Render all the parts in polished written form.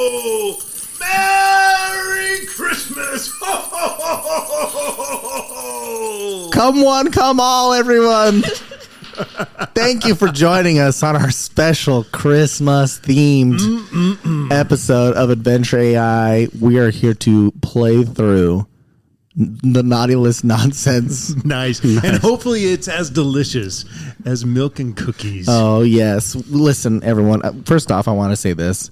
ho! Merry Christmas! Ho, ho, ho, ho, ho, ho. Come one, come all, everyone. Thank you for joining us on our special Christmas-themed episode of Adventure AI. We are here to play through the naughty list nonsense. Nice. And hopefully it's as delicious as milk and cookies. Oh, yes. Listen, everyone. First off, I want to say this.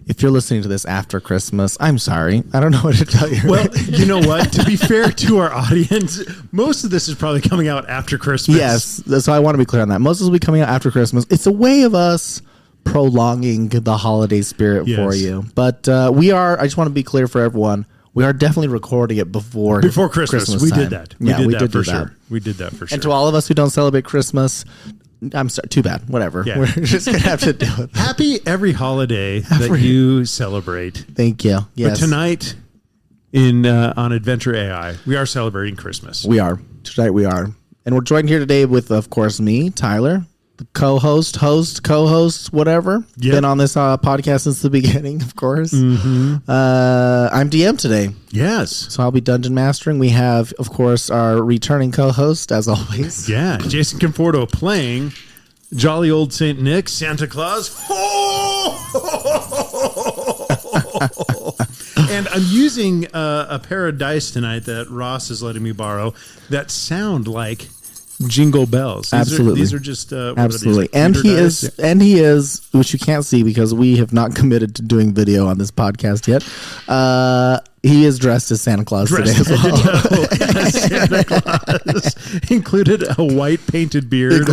If you're listening to this after Christmas, I'm sorry. I don't know what to tell you. Well, you know what? To be fair to our audience, most of this is probably coming out after Christmas. Yes. So I want to be clear on that. Most of this will be coming out after Christmas. It's a way of us prolonging the holiday spirit for you. But I just want to be clear for everyone. We are definitely recording it before Christmas we time. did that. We did that for sure. We did that for sure. And to all of us who don't celebrate Christmas, I'm sorry. Too bad. Whatever. Yeah. We're just going to have to deal with it. Happy every holiday that you celebrate. Thank you. Yes. But tonight on Adventure AI, we are celebrating Christmas. We are. Tonight we are. And we're joined here today with, of course, me, Tyler, the co-host, whatever. Yep. Been on this podcast since the beginning, of course. Mm-hmm. I'm DM today. Yes. So I'll be dungeon mastering. We have, of course, our returning co-host, as always. Yeah, Jason Conforto playing jolly old St. Nick, Santa Claus. And I'm using a pair of dice tonight that Ross is letting me borrow that sound like jingle bells. These are just absolutely. And he is, which you can't see because we have not committed to doing video on this podcast yet. He is dressed as Santa Claus today as well. Santa Claus included a white painted beard.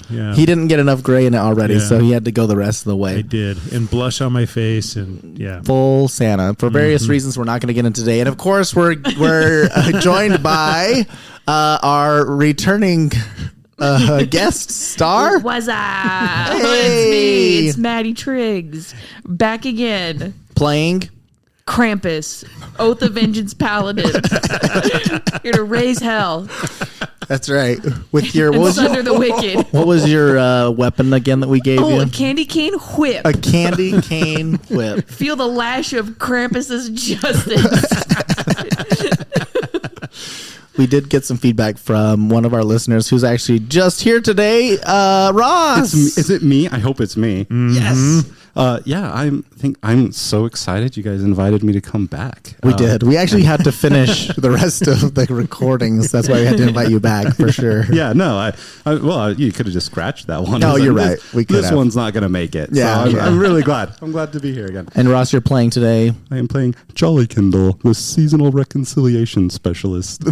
Yeah. He didn't get enough gray in it already, so he had to go the rest of the way. I did, and blush on my face, and full Santa for various reasons we're not going to get into today. And of course, we're joined by our returning guest star. What's up? Hey. It's me. It's Maddie Triggs back again. Playing Krampus, Oath of Vengeance Paladin. Here to raise hell. That's right. With your Under the Wicked. What was your weapon again that we gave you? A candy cane whip. A candy cane whip. Feel the lash of Krampus's justice. We did get some feedback from one of our listeners who's actually just here today, Ross. Is it me? I hope it's me. Mm-hmm. Yes. I'm so excited you guys invited me to come back. We did. We actually had to finish the rest of the recordings. That's why we had to invite you back for sure. Yeah, no. You could have just scratched that one. No, you're right. This one's not going to make it. Yeah, so I'm really glad. I'm glad to be here again. And Ross, you're playing today. I am playing Jolly Kindle, the seasonal reconciliation specialist.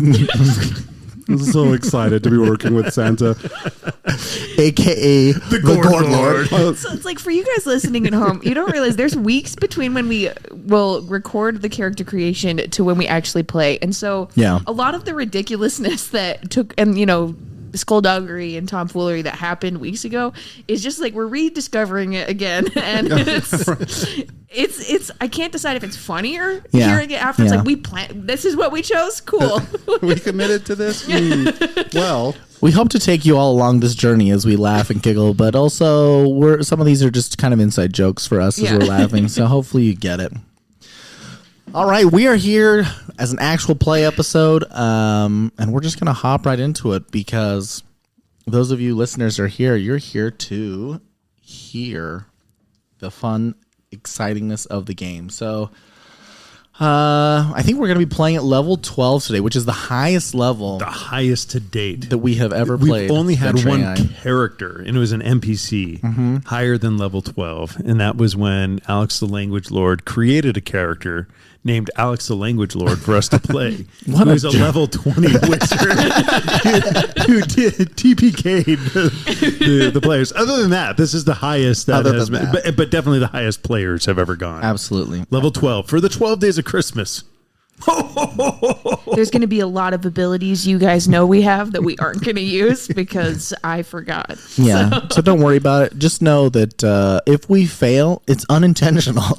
I'm so excited to be working with Santa, a.k.a. the Gourd Lord. So it's like for you guys listening at home, you don't realize there's weeks between when we will record the character creation to when we actually play. And so a lot of the ridiculousness that took, and skullduggery and tomfoolery that happened weeks ago is just like we're rediscovering it again, and it's I can't decide if it's funnier hearing it after. It's like we planned. This is what we chose. Cool. We committed to this. Well, we hope to take you all along this journey as we laugh and giggle, but also some of these are just kind of inside jokes for us as we're laughing. So hopefully you get it. All right, we are here as an actual play episode, and we're just going to hop right into it because those of you listeners are here. You're here to hear the fun, excitingness of the game. So I think we're going to be playing at level 12 today, which is the highest level. The highest to date. That we have ever played. We've only had one character, and it was an NPC higher than level 12. And that was when Alex the Language Lord created a character named Alex the Language Lord for us to play. He was a level 20 wizard who did TPK'd the players. Other than that, this is the highest that has been, but definitely the highest players have ever gone. Absolutely. Level 12 for the 12 days of Christmas. There's going to be a lot of abilities you guys know we have that we aren't going to use because I forgot. Yeah, so don't worry about it. Just know that if we fail, it's unintentional.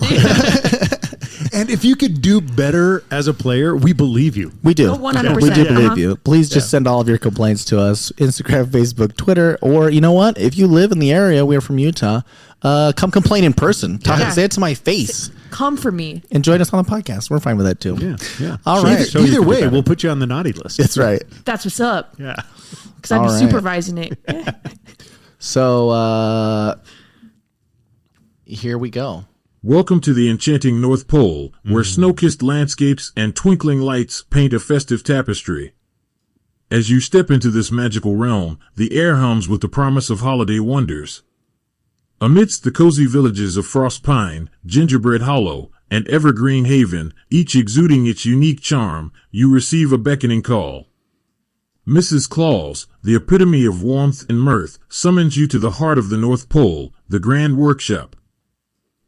And if you could do better as a player, we believe you. We do. 100%. We do believe you. Please just send all of your complaints to us. Instagram, Facebook, Twitter, or you know what? If you live in the area, we're from Utah, come complain in person. Say it to my face. Come for me. And join us on the podcast. We're fine with that too. Yeah. All right. Either way, we'll put you on the naughty list. That's right. That's what's up. Yeah. Because I'd be supervising it. So here we go. Welcome to the enchanting North Pole, where snow-kissed landscapes and twinkling lights paint a festive tapestry. As you step into this magical realm, the air hums with the promise of holiday wonders. Amidst the cozy villages of Frost Pine, Gingerbread Hollow, and Evergreen Haven, each exuding its unique charm, you receive a beckoning call. Mrs. Claus, the epitome of warmth and mirth, summons you to the heart of the North Pole, the Grand Workshop.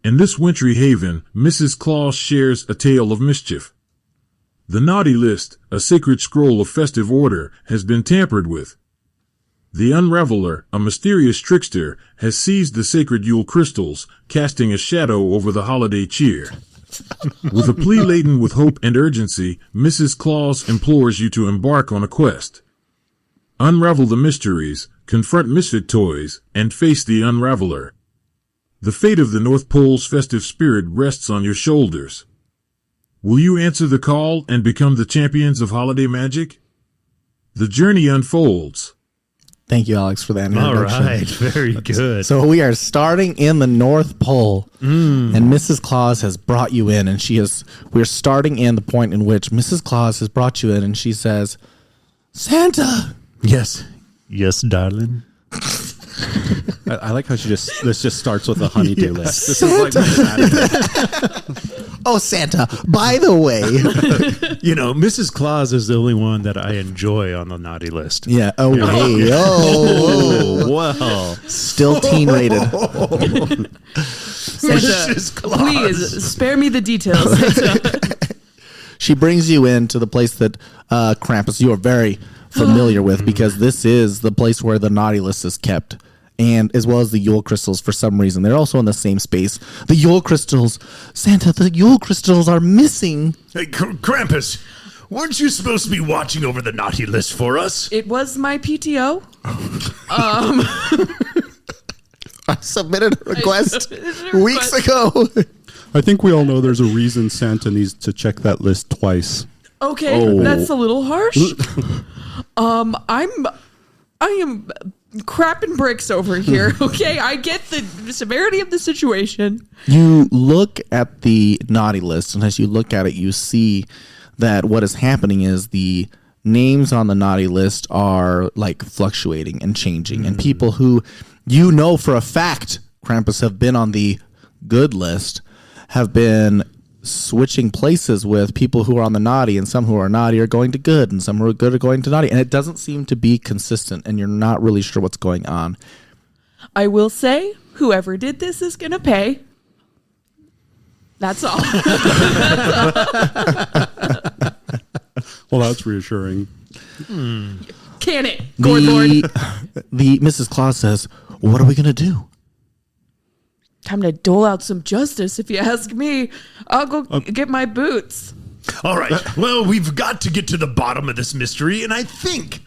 In this wintry haven, Mrs. Claus shares a tale of mischief. The naughty list, a sacred scroll of festive order, has been tampered with. The Unraveler, a mysterious trickster, has seized the sacred Yule crystals, casting a shadow over the holiday cheer. With a plea laden with hope and urgency, Mrs. Claus implores you to embark on a quest. Unravel the mysteries, confront misfit toys, and face the Unraveler. The fate of the North Pole's festive spirit rests on your shoulders. Will you answer the call and become the champions of holiday magic? The journey unfolds. Thank you, Alex, for that introduction. All right, very good. So we are starting in the North Pole, and Mrs. Claus has brought you in, and we're starting in the point in which Mrs. Claus has brought you in, and she says, Santa. Yes, darling. I like how this just starts with a honeydew list. This Santa. is like Oh, Santa, by the way. Mrs. Claus is the only one that I enjoy on the naughty list. Yeah. Oh, hey. Oh, well. Still teen rated. Santa, please spare me the details. Santa. She brings you into the place that Krampus, you are very familiar with, because this is the place where the naughty list is kept. And as well as the Yule crystals, for some reason. They're also in the same space. The Yule crystals. Santa, the Yule crystals are missing. Hey, Krampus, weren't you supposed to be watching over the naughty list for us? It was my PTO. I submitted a request weeks ago. I think we all know there's a reason Santa needs to check that list twice. Okay, that's a little harsh. I am crapping bricks over here. Okay, I get the severity of the situation. You look at the naughty list, and as you look at it, you see that what is happening is the names on the naughty list are like fluctuating and changing, and people who for a fact Krampus have been on the good list have been switching places with people who are on the naughty, and some who are naughty are going to good, and some who are good are going to naughty, and it doesn't seem to be consistent, and you're not really sure what's going on. I will say, whoever did this is going to pay. That's all. Well, that's reassuring. Can it, Lord? The Mrs. Claus says, "What are we going to do?" Time to dole out some justice, if you ask me. I'll go get my boots. All right. Well, we've got to get to the bottom of this mystery, and I think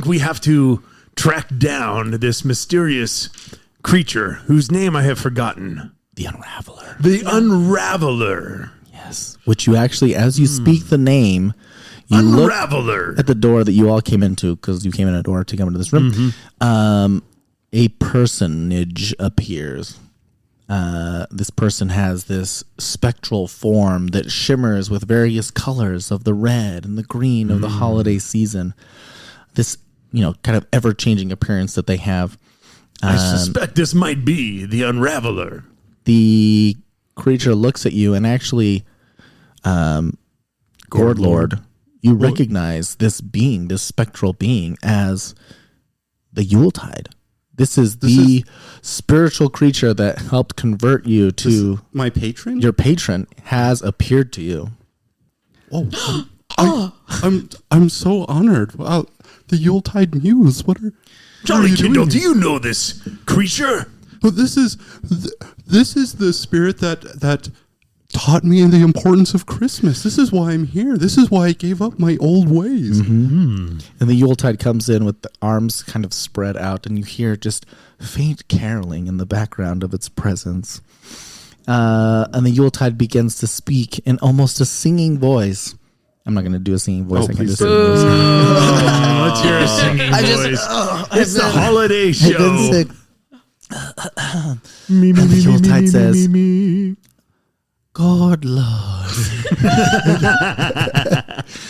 we have to track down this mysterious creature whose name I have forgotten. The Unraveler. The Unraveler. Yes. Which you actually, as you speak the name, you Unraveler. look at the door that you all came into, because you came in a door to come into this room. A personage appears. This person has this spectral form that shimmers with various colors of the red and the green of the holiday season. This, kind of ever-changing appearance that they have. I suspect this might be the Unraveler. The creature looks at you, and actually, Gordlord, you recognize this being, this spectral being, as the Yuletide. This is the spiritual creature that helped convert you to my patron. Your patron has appeared to you. I'm so honored. Wow, the Yuletide Muse. What are Johnny you Kindle? doing? Do you know this creature? Well, this is the spirit that taught me the importance of Christmas. This is why I'm here. This is why I gave up my old ways. And the Yuletide comes in with the arms kind of spread out, and you hear just faint caroling in the background of its presence. And the Yuletide begins to speak in almost a singing voice. I'm not going to do a singing voice. I can just Let's hear a singing voice. It's the holiday show. And the Yuletide says, "Good Lord."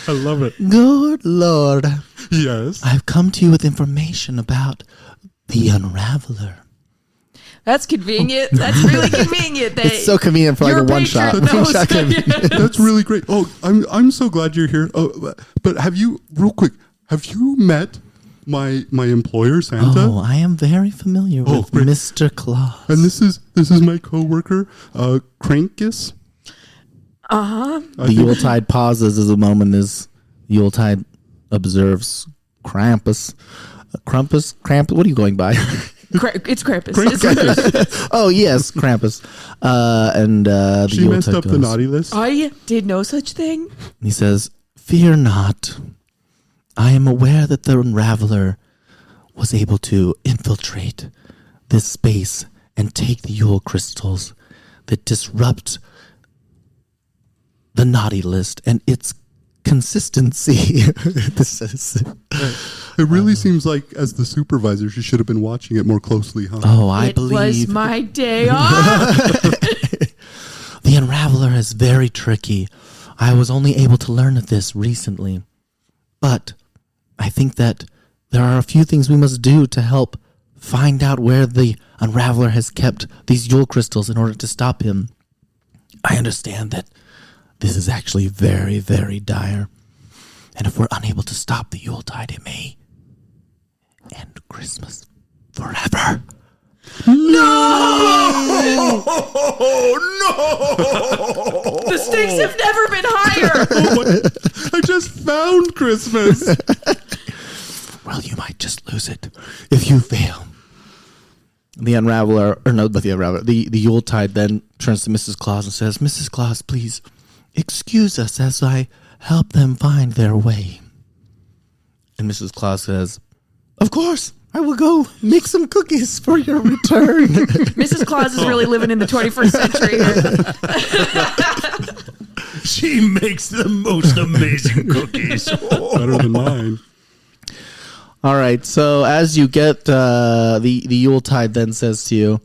I love it. "Good Lord. Yes. I've come to you with information about the Unraveler." That's convenient. That's really convenient. It's so convenient for like your a one shot. patron knows. That's really great. Oh, I'm so glad you're here. Oh, but have you met my employer, Santa? Oh, I am very familiar with great. Mr. Claus. And this is my coworker, Krankus. The Yuletide pauses as a moment as Yuletide observes Krampus. Krampus? What are you going by? It's Krampus. Oh, yes, Krampus. And the She Yuletide messed up goes, the naughty list. I did no such thing. He says, "Fear not. I am aware that the Unraveler was able to infiltrate this space and take the Yule crystals that disrupt the naughty list and its consistency." This is, It really seems like, as the supervisor, she should have been watching it more closely, huh? oh, I It believe was my day off. the Unraveler is very tricky. I was only able to learn of this recently, but I think that there are a few things we must do to help find out where the Unraveler has kept these Yule crystals in order to stop him. I understand that this is actually very, very dire, and if we're unable to stop the Yuletide, it may end Christmas forever. The stakes have never been higher. I just found Christmas. Well, you might just lose it if you fail. The Unraveler, or no, but the Unraveler, the Yuletide then turns to Mrs. Claus and says, "Mrs. Claus, please excuse us as I help them find their way." And Mrs. Claus says, "Of course, I will go make some cookies for your return." Mrs. Claus is really living in the 21st century here. She makes the most amazing cookies. Better than mine. All right, so as you get the Yuletide then says to you,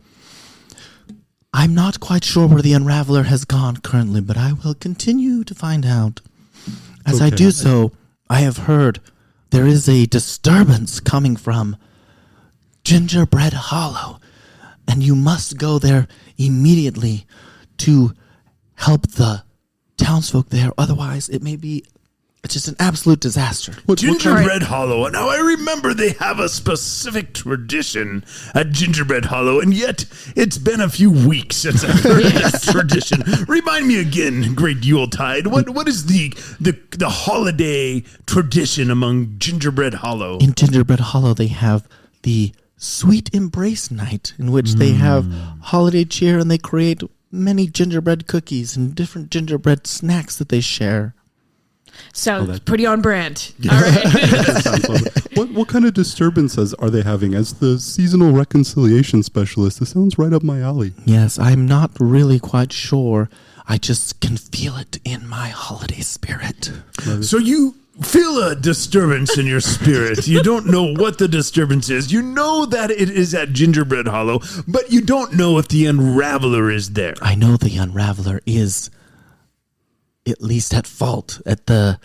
"I'm not quite sure where the Unraveler has gone currently, but I will continue to find out. As I do so, I have heard there is a disturbance coming from Gingerbread Hollow, and you must go there immediately to help the townsfolk there. Otherwise, it may be just an absolute disaster." Gingerbread Hollow. Now, I remember they have a specific tradition at Gingerbread Hollow, and yet it's been a few weeks since I've heard that tradition. Remind me again, Great Yuletide. What is the holiday tradition among Gingerbread Hollow? In Gingerbread Hollow, they have the Sweet Embrace Night, in which they have holiday cheer and they create many gingerbread cookies and different gingerbread snacks that they share. Sounds pretty on brand. All right. What kind of disturbances are they having? As the seasonal reconciliation specialist, this sounds right up my alley. Yes, I'm not really quite sure. I just can feel it in my holiday spirit. So you feel a disturbance in your spirit. You don't know what the disturbance is. You know that it is at Gingerbread Hollow, but you don't know if the Unraveler is there. I know the Unraveler is at least at fault at the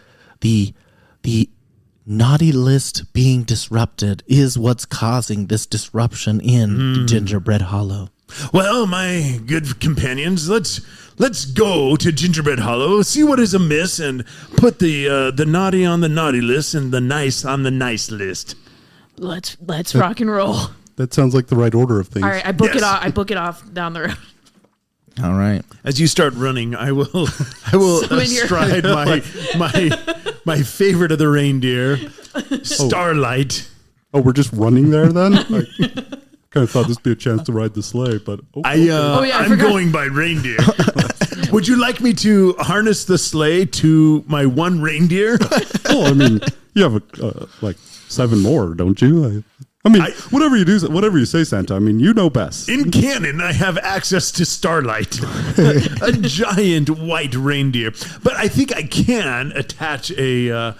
naughty list being disrupted is what's causing this disruption in Gingerbread Hollow. Well, my good companions, let's go to Gingerbread Hollow, see what is amiss, and put the naughty on the naughty list and the nice on the nice list. Let's rock and roll. That sounds like the right order of things. All right, I book it off. I book it off down the road. All right. As you start running, I will astride my favorite of the reindeer, Starlight. Oh, we're just running there then? I kind of thought this would be a chance to ride the sleigh, but I'm going by reindeer. Would you like me to harness the sleigh to my one reindeer? Oh, I mean, you have like 7 more, don't you? Whatever you say, Santa. I mean, you know best. In canon, I have access to Starlight, a giant white reindeer. But I think I can attach a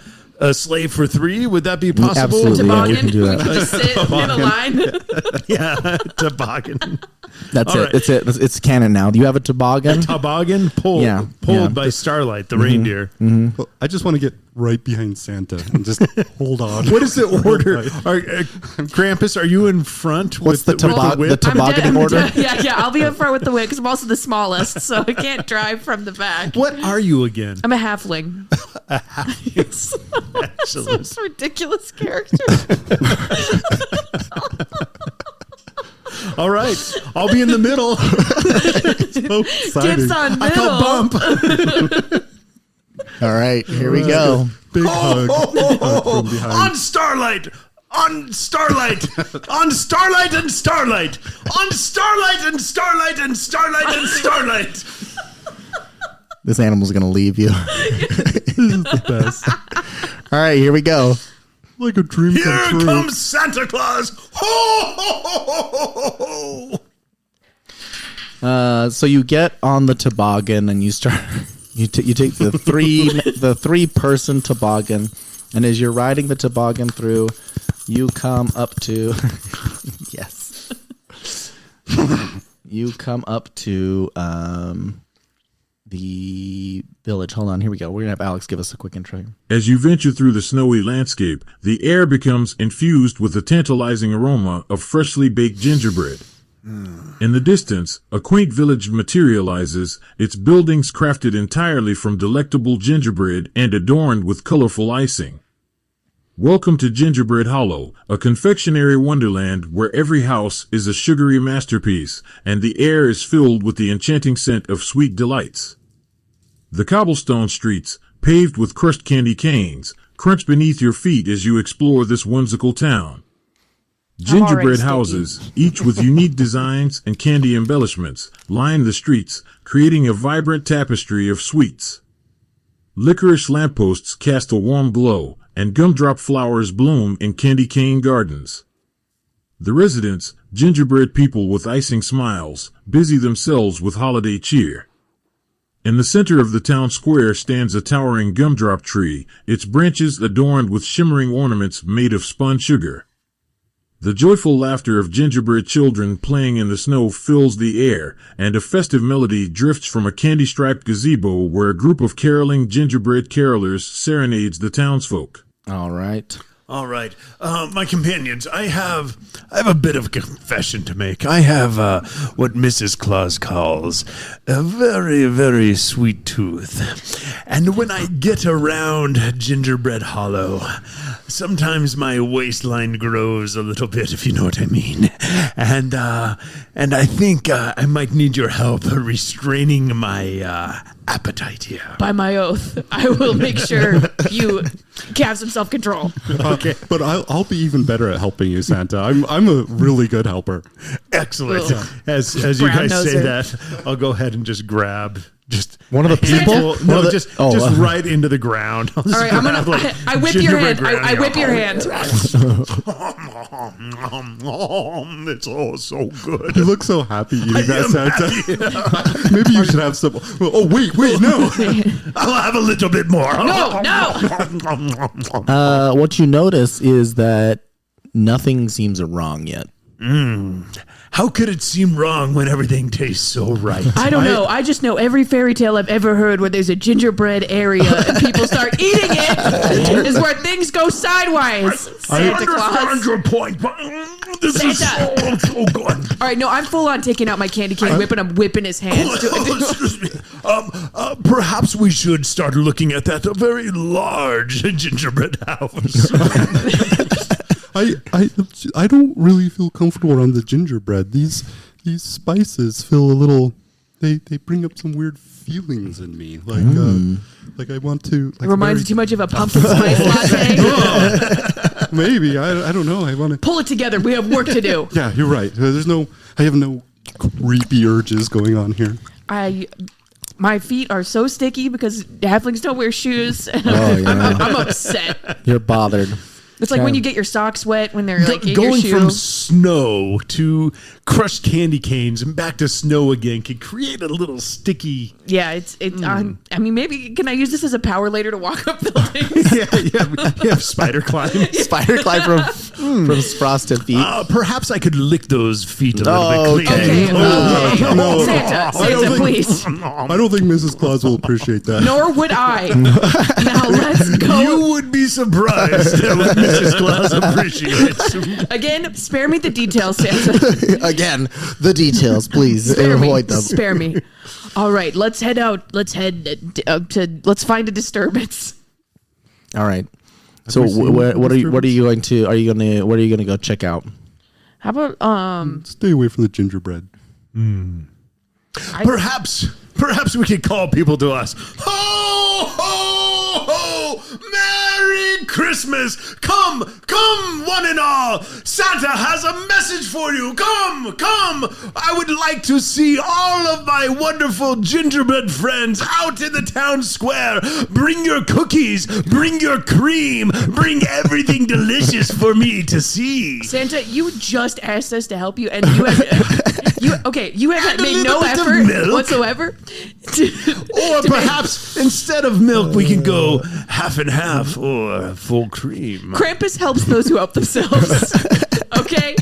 sleigh for 3. Would that be possible? Absolutely, yeah, we can do that. Just sit in a line. Yeah, toboggan. That's All it. right. It's it. It's canon now. Do you have a toboggan? Toboggan pulled by Starlight, the reindeer. Well, I just want to get right behind Santa and just hold on. What is the order? Krampus, are you in front? What's the whip? the toboggan order? Yeah. I'll be in front with the whip because I'm also the smallest, so I can't drive from the back. What are you again? I'm a halfling. Excellent. Such ridiculous character. All right, I'll be in the middle. So exciting. Kids on I call middle. bump. All right, here we go. Big hug from behind. On Starlight. On Starlight. On Starlight and Starlight. On Starlight and Starlight and Starlight and Starlight. This animal's gonna leave you. This is the best. All right, here we go. Like a dream Here come true. comes Santa Claus. Ho, ho, ho, ho, ho, ho. So you get on the toboggan and you start. You take the 3-person toboggan, and as you're riding the toboggan through, you come up to yes. You come up to the village. Hold on, here we go. We're gonna have Alex give us a quick intro. As you venture through the snowy landscape, the air becomes infused with the tantalizing aroma of freshly baked gingerbread. In the distance, a quaint village materializes, its buildings crafted entirely from delectable gingerbread and adorned with colorful icing. Welcome to Gingerbread Hollow, a confectionery wonderland where every house is a sugary masterpiece, and the air is filled with the enchanting scent of sweet delights. The cobblestone streets, paved with crushed candy canes, crunch beneath your feet as you explore this whimsical town. Gingerbread houses, each with unique designs and candy embellishments, line the streets, creating a vibrant tapestry of sweets. Licorice lampposts cast a warm glow, and gumdrop flowers bloom in candy cane gardens. The residents, gingerbread people with icing smiles, busy themselves with holiday cheer. In the center of the town square stands a towering gumdrop tree, its branches adorned with shimmering ornaments made of spun sugar. The joyful laughter of gingerbread children playing in the snow fills the air, and a festive melody drifts from a candy-striped gazebo where a group of caroling gingerbread carolers serenades the townsfolk. All right. All right, my companions, I have a bit of a confession to make. I have what Mrs. Claus calls a very, very sweet tooth. And when I get around Gingerbread Hollow, sometimes my waistline grows a little bit, if you know what I mean. And I think I might need your help restraining my appetite here. By my oath, I will make sure you have some self-control. Okay. But I'll be even better at helping you, Santa. I'm a really good helper. Excellent. Ugh. As you Brown guys say noser. that, I'll go ahead and just grab One of the people? handful- One No, of the- just oh, right into the ground. All All right, I'm gonna. I whip your hand. I whip your hand. It's all so good. You look so happy eating that, am Santa. Maybe you should have some. Oh, wait, no. I'll have a little bit more. No. What you notice is that nothing seems wrong yet. How could it seem wrong when everything tastes so right? I don't know. I just know every fairy tale I've ever heard where there's a gingerbread area and people start eating it is where things go sideways. Santa Claus. your point, but this is Santa. so good. All right, no, I'm full on taking out my candy cane whip and I'm whipping his hand. Excuse me. Perhaps we should start looking at that very large gingerbread house. I don't really feel comfortable around the gingerbread. These spices feel a little. They bring up some weird feelings in me. Like I want to. Like It reminds you too much of a pumpkin spice latte. Maybe I don't know. I want to Pull it together. We have work to do. Yeah, you're right. I have no creepy urges going on here. my feet are so sticky because halflings don't wear shoes. I'm upset. You're bothered. It's like when you get your socks wet when they're like in your going shoe. from snow to crushed candy canes and back to snow again can create a little sticky. Yeah, it's. I mean, maybe can I use this as a power later to walk up buildings? yeah, spider climb. Spider climb from frosted feet. Perhaps I could lick those feet a little bit cleaner. Okay. No. Santa, please. I don't think Mrs. Claus will appreciate that. Nor would I. Now let's go. You would be surprised at what Mrs. Claus appreciates. Again, spare me the details, Santa. Again, the details, please avoid them. Spare me. All right, let's head out. Let's head let's find a disturbance. All right. So what are you going to go check out? How about Stay away from the gingerbread. Perhaps we could call people to us. Ho, ho, ho! Merry Christmas! Come, one and all! Santa has a message for you! Come! I would like to see all of my wonderful gingerbread friends out in the town square. Bring your cookies, bring your cream, bring everything delicious for me to see. Santa, you just asked us to help you, and you have made no effort whatsoever. Or perhaps instead of milk, we can go half and half or full cream. Krampus helps those who help themselves. Okay?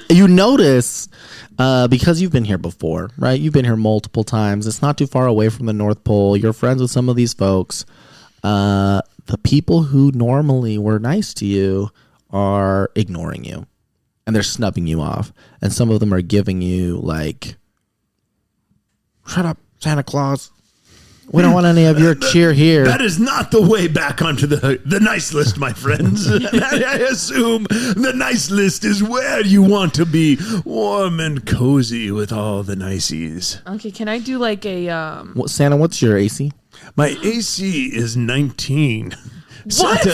You notice, because you've been here before, right? You've been here multiple times. It's not too far away from the North Pole. You're friends with some of these folks. The people who normally were nice to you are ignoring you. And they're snubbing you off. And some of them are giving you like, shut up, Santa Claus. We don't want any of your cheer here. That is not the way back onto the nice list, my friends. I assume the nice list is where you want to be, warm and cozy with all the niceys. Okay, can I do like a... Santa, what's your AC? My AC is 19. What?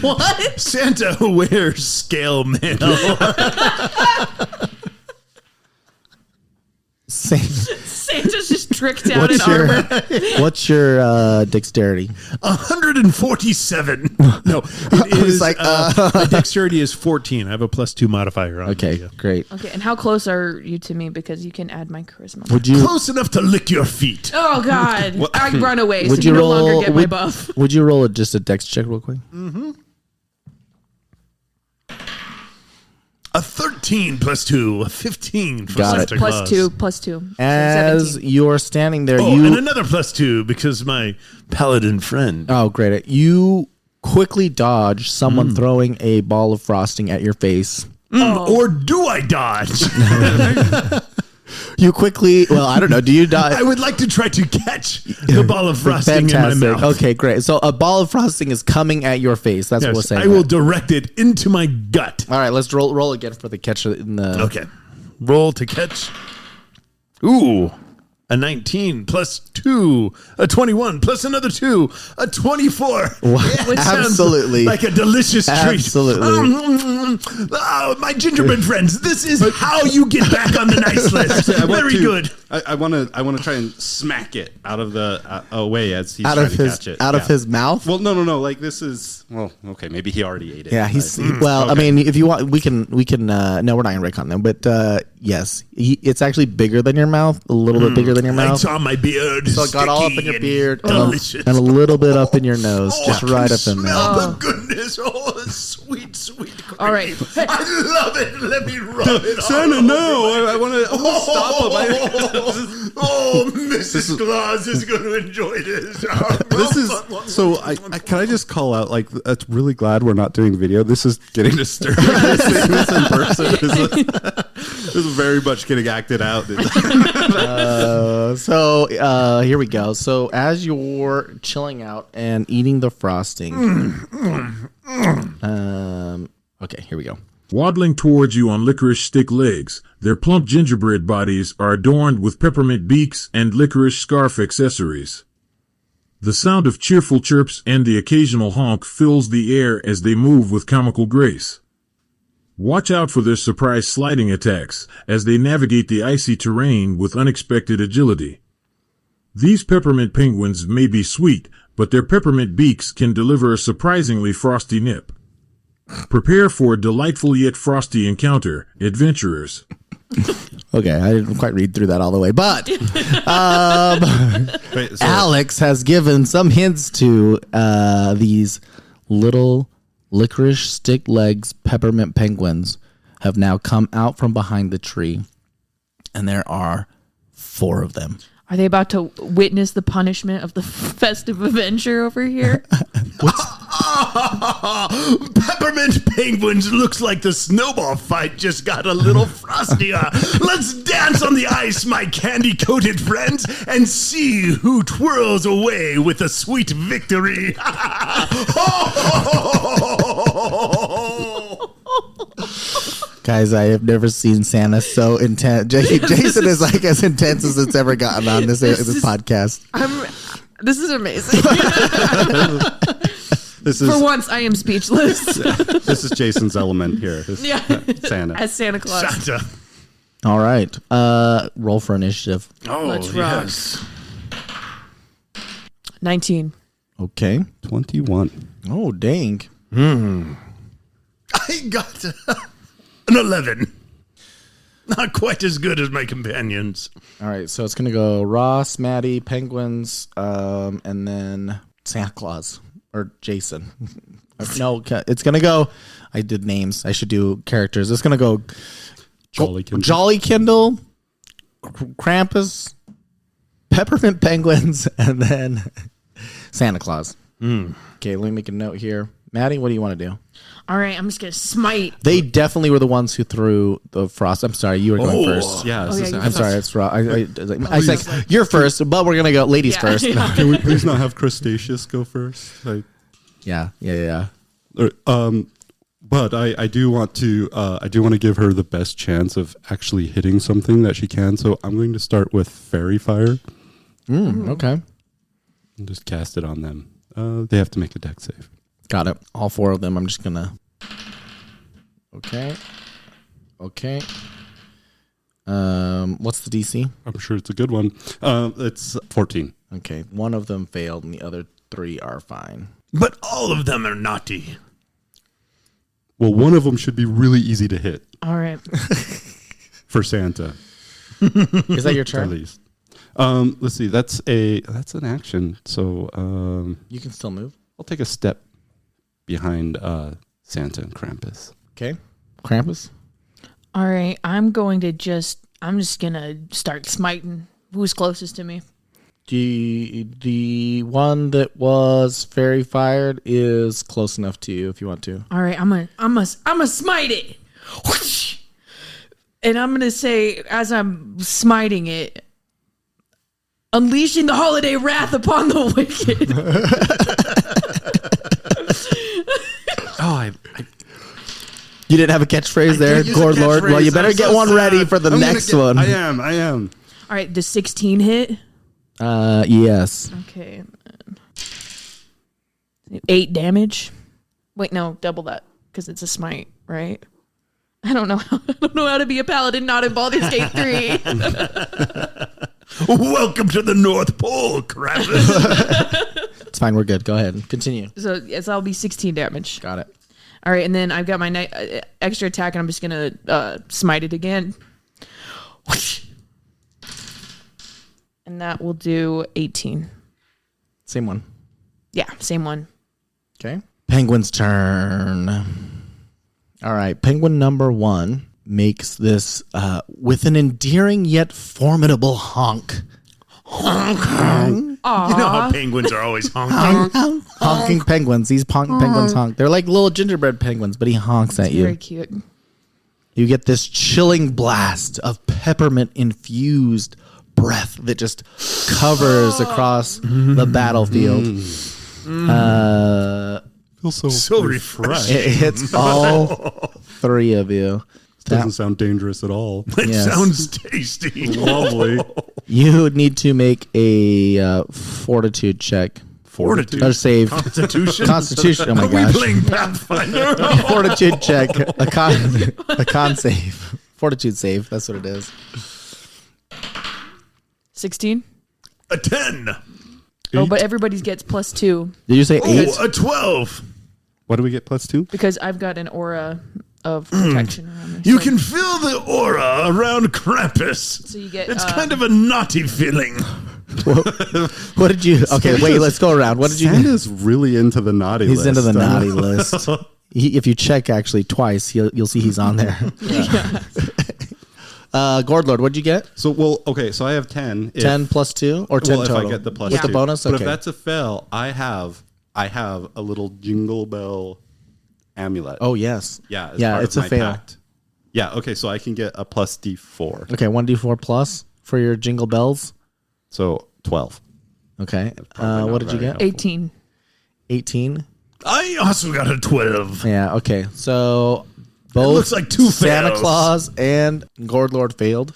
What? Santa wears scale mail. Santa's just tricked out in armor. What's your dexterity? 147. No, it is like my dexterity is 14. I have a +2 modifier on. Okay, great. Okay, and how close are you to me? Because you can add my charisma. Would you close enough to lick your feet? Oh God, I run away. Would so you no roll, longer get my buff. Would you roll just a dex check real quick? Mm-hmm. A 13 +2, a 15 for Santa Claus. +2. As you're standing there, and another +2 because my paladin friend. Oh, great! You quickly dodge someone throwing a ball of frosting at your face. Or do I dodge? You quickly, I don't know. Do you dodge? I would like to try to catch the ball of frosting in my mouth. Okay, great. So a ball of frosting is coming at your face. That's what we're saying. I will direct it into my gut. All right, let's roll again for the catch in the. Okay, roll to catch. Ooh. A 19 +2, a 21 plus another 2, a 24. Which absolutely, like a delicious treat. Absolutely. My gingerbread friends, this is how you get back on the nice list. Very good. I want to try and smack it out of the away as he's trying to catch it. Out of his mouth? Well, no. Like this is okay. Maybe he already ate it. Yeah, he's I mean, if you want, we can. No, we're not gonna recon them, but yes, it's actually bigger than your mouth, a little bit bigger than your mouth. It's on my beard. So it got all up in your beard, delicious, and a little bit up in your nose, just right up in there. Smell the goodness. Oh, sweet cream. All right, I love it. Let me rub it. Santa, no, I want to stop him. Mrs. Claus is going to enjoy this. This is so. Can I just call out? Like, I'm really glad we're not doing video. This is getting disturbing. Seeing this in person is very much getting acted out. So here we go. So as you're chilling out and eating the frosting, okay, here we go. Waddling towards you on licorice stick legs, their plump gingerbread bodies are adorned with peppermint beaks and licorice scarf accessories. The sound of cheerful chirps and the occasional honk fills the air as they move with comical grace. Watch out for their surprise sliding attacks as they navigate the icy terrain with unexpected agility. These peppermint penguins may be sweet, but their peppermint beaks can deliver a surprisingly frosty nip. Prepare for a delightful yet frosty encounter, adventurers. Okay, I didn't quite read through that all the way, but Alex has given some hints to these little licorice stick legs peppermint penguins have now come out from behind the tree, and there are 4 of them. Are they about to witness the punishment of the festive adventure over here? Peppermint penguins, looks like the snowball fight just got a little frostier. Let's dance on the ice, my candy-coated friends, and see who twirls away with a sweet victory. Guys, I have never seen Santa so intense. Jason is like as intense as it's ever gotten on this podcast. This is amazing. For once, I am speechless. This is Jason's element here. Santa. As Santa Claus. Santa. All right. Roll for initiative. Oh, Let's rock. yes. 19. Okay. 21. Oh, dang. I got an 11. Not quite as good as my companions. All right. So it's going to go Ross, Maddie, Penguins, and then Santa Claus or Jason. No, it's going to go. I did names. I should do characters. It's going to go Jolly Kindle, Krampus, Peppermint Penguins, and then Santa Claus. Okay, let me make a note here. Maddie, what do you want to do? All right, I'm just going to smite. They definitely were the ones who threw the frost. I'm sorry, you were going first. Yeah, I'm sorry, it's Ross. I was like, you're first, but we're going to go ladies first. Yeah. Can we please not have Crustaceous go first? Yeah. But I do want to give her the best chance of actually hitting something that she can. So I'm going to start with Fairy Fire. Okay. And just cast it on them. They have to make a dex save. Got it. All 4 of them. I'm just going to. Okay. What's the DC? I'm sure it's a good one. It's 14. Okay. 1 of them failed and the other 3 are fine. But all of them are naughty. Well, one of them should be really easy to hit All right. for Santa, Is that your at turn? least. Let's see. That's an action. So You can still move. I'll take a step behind Santa and Krampus. Okay. Krampus? All right, I'm just going to start smiting. Who's closest to me? The one that was fairy fired is close enough to you if you want to. All right, I'm gonna smite it. Whoosh! And I'm going to say, as I'm smiting it, unleashing the holiday wrath upon the wicked. You didn't have a catchphrase there, Lord Lord? Well, you better get one ready for the next one. I am. All right, the 16 hit. Yes. Okay. 8 damage. Wait, no, double that because it's a smite, right? I don't know how to be a paladin not in Baldur's Gate 3. Welcome to the North Pole, Krampus. It's fine. We're good. Go ahead. Continue. So yes, that'll be 16 damage. Got it. All right, and then I've got my extra attack, and I'm just gonna smite it again. Whoosh! And that will do 18. Same one. Yeah, same one. Okay. Penguin's turn. All right. Penguin number 1 makes this with an endearing yet formidable honk. Honk, honk. You know how penguins are always honking. Honking penguins. These penguins honk. They're like little gingerbread penguins, but he honks at you. Very cute. You get this chilling blast of peppermint infused breath that just covers across the battlefield. Feels So refreshing. It hits all 3 of you. Doesn't sound dangerous at all. It Yes. sounds tasty. Lovely. You need to make a fortitude check. Fortitude. Or save. Constitution. Constitution. Oh my Are we gosh. playing Pathfinder? Fortitude check. A con save. Fortitude save. That's what it is. 16. A 10. Oh, but everybody gets +2 Did you say 8? Oh, a 12. What do we get +2? because I've got an aura of protection around me. You So- can feel the aura around Krampus. So you get. It's kind of a naughty feeling. What did you? Okay, wait. Let's go around. What did you? Santa's really into the naughty list. He's into the naughty list. If you check actually twice, you'll see he's on there. Gordlord, what'd you get? So, so I have 10. 10 plus 2 or 10 well, total? if I get the plus With 2. the bonus? But Okay. if that's a fail, I have a little jingle bell amulet. Oh, yes. Yeah, It's a fail. pact. Yeah, okay, so I can get a plus D4. Okay, 1d4 plus for your jingle bells. So 12. Okay. probably What not did you very get? 18. 18. I also got a 12. Yeah, okay. So both looks like two Santa fails. Claus and Gordlord failed.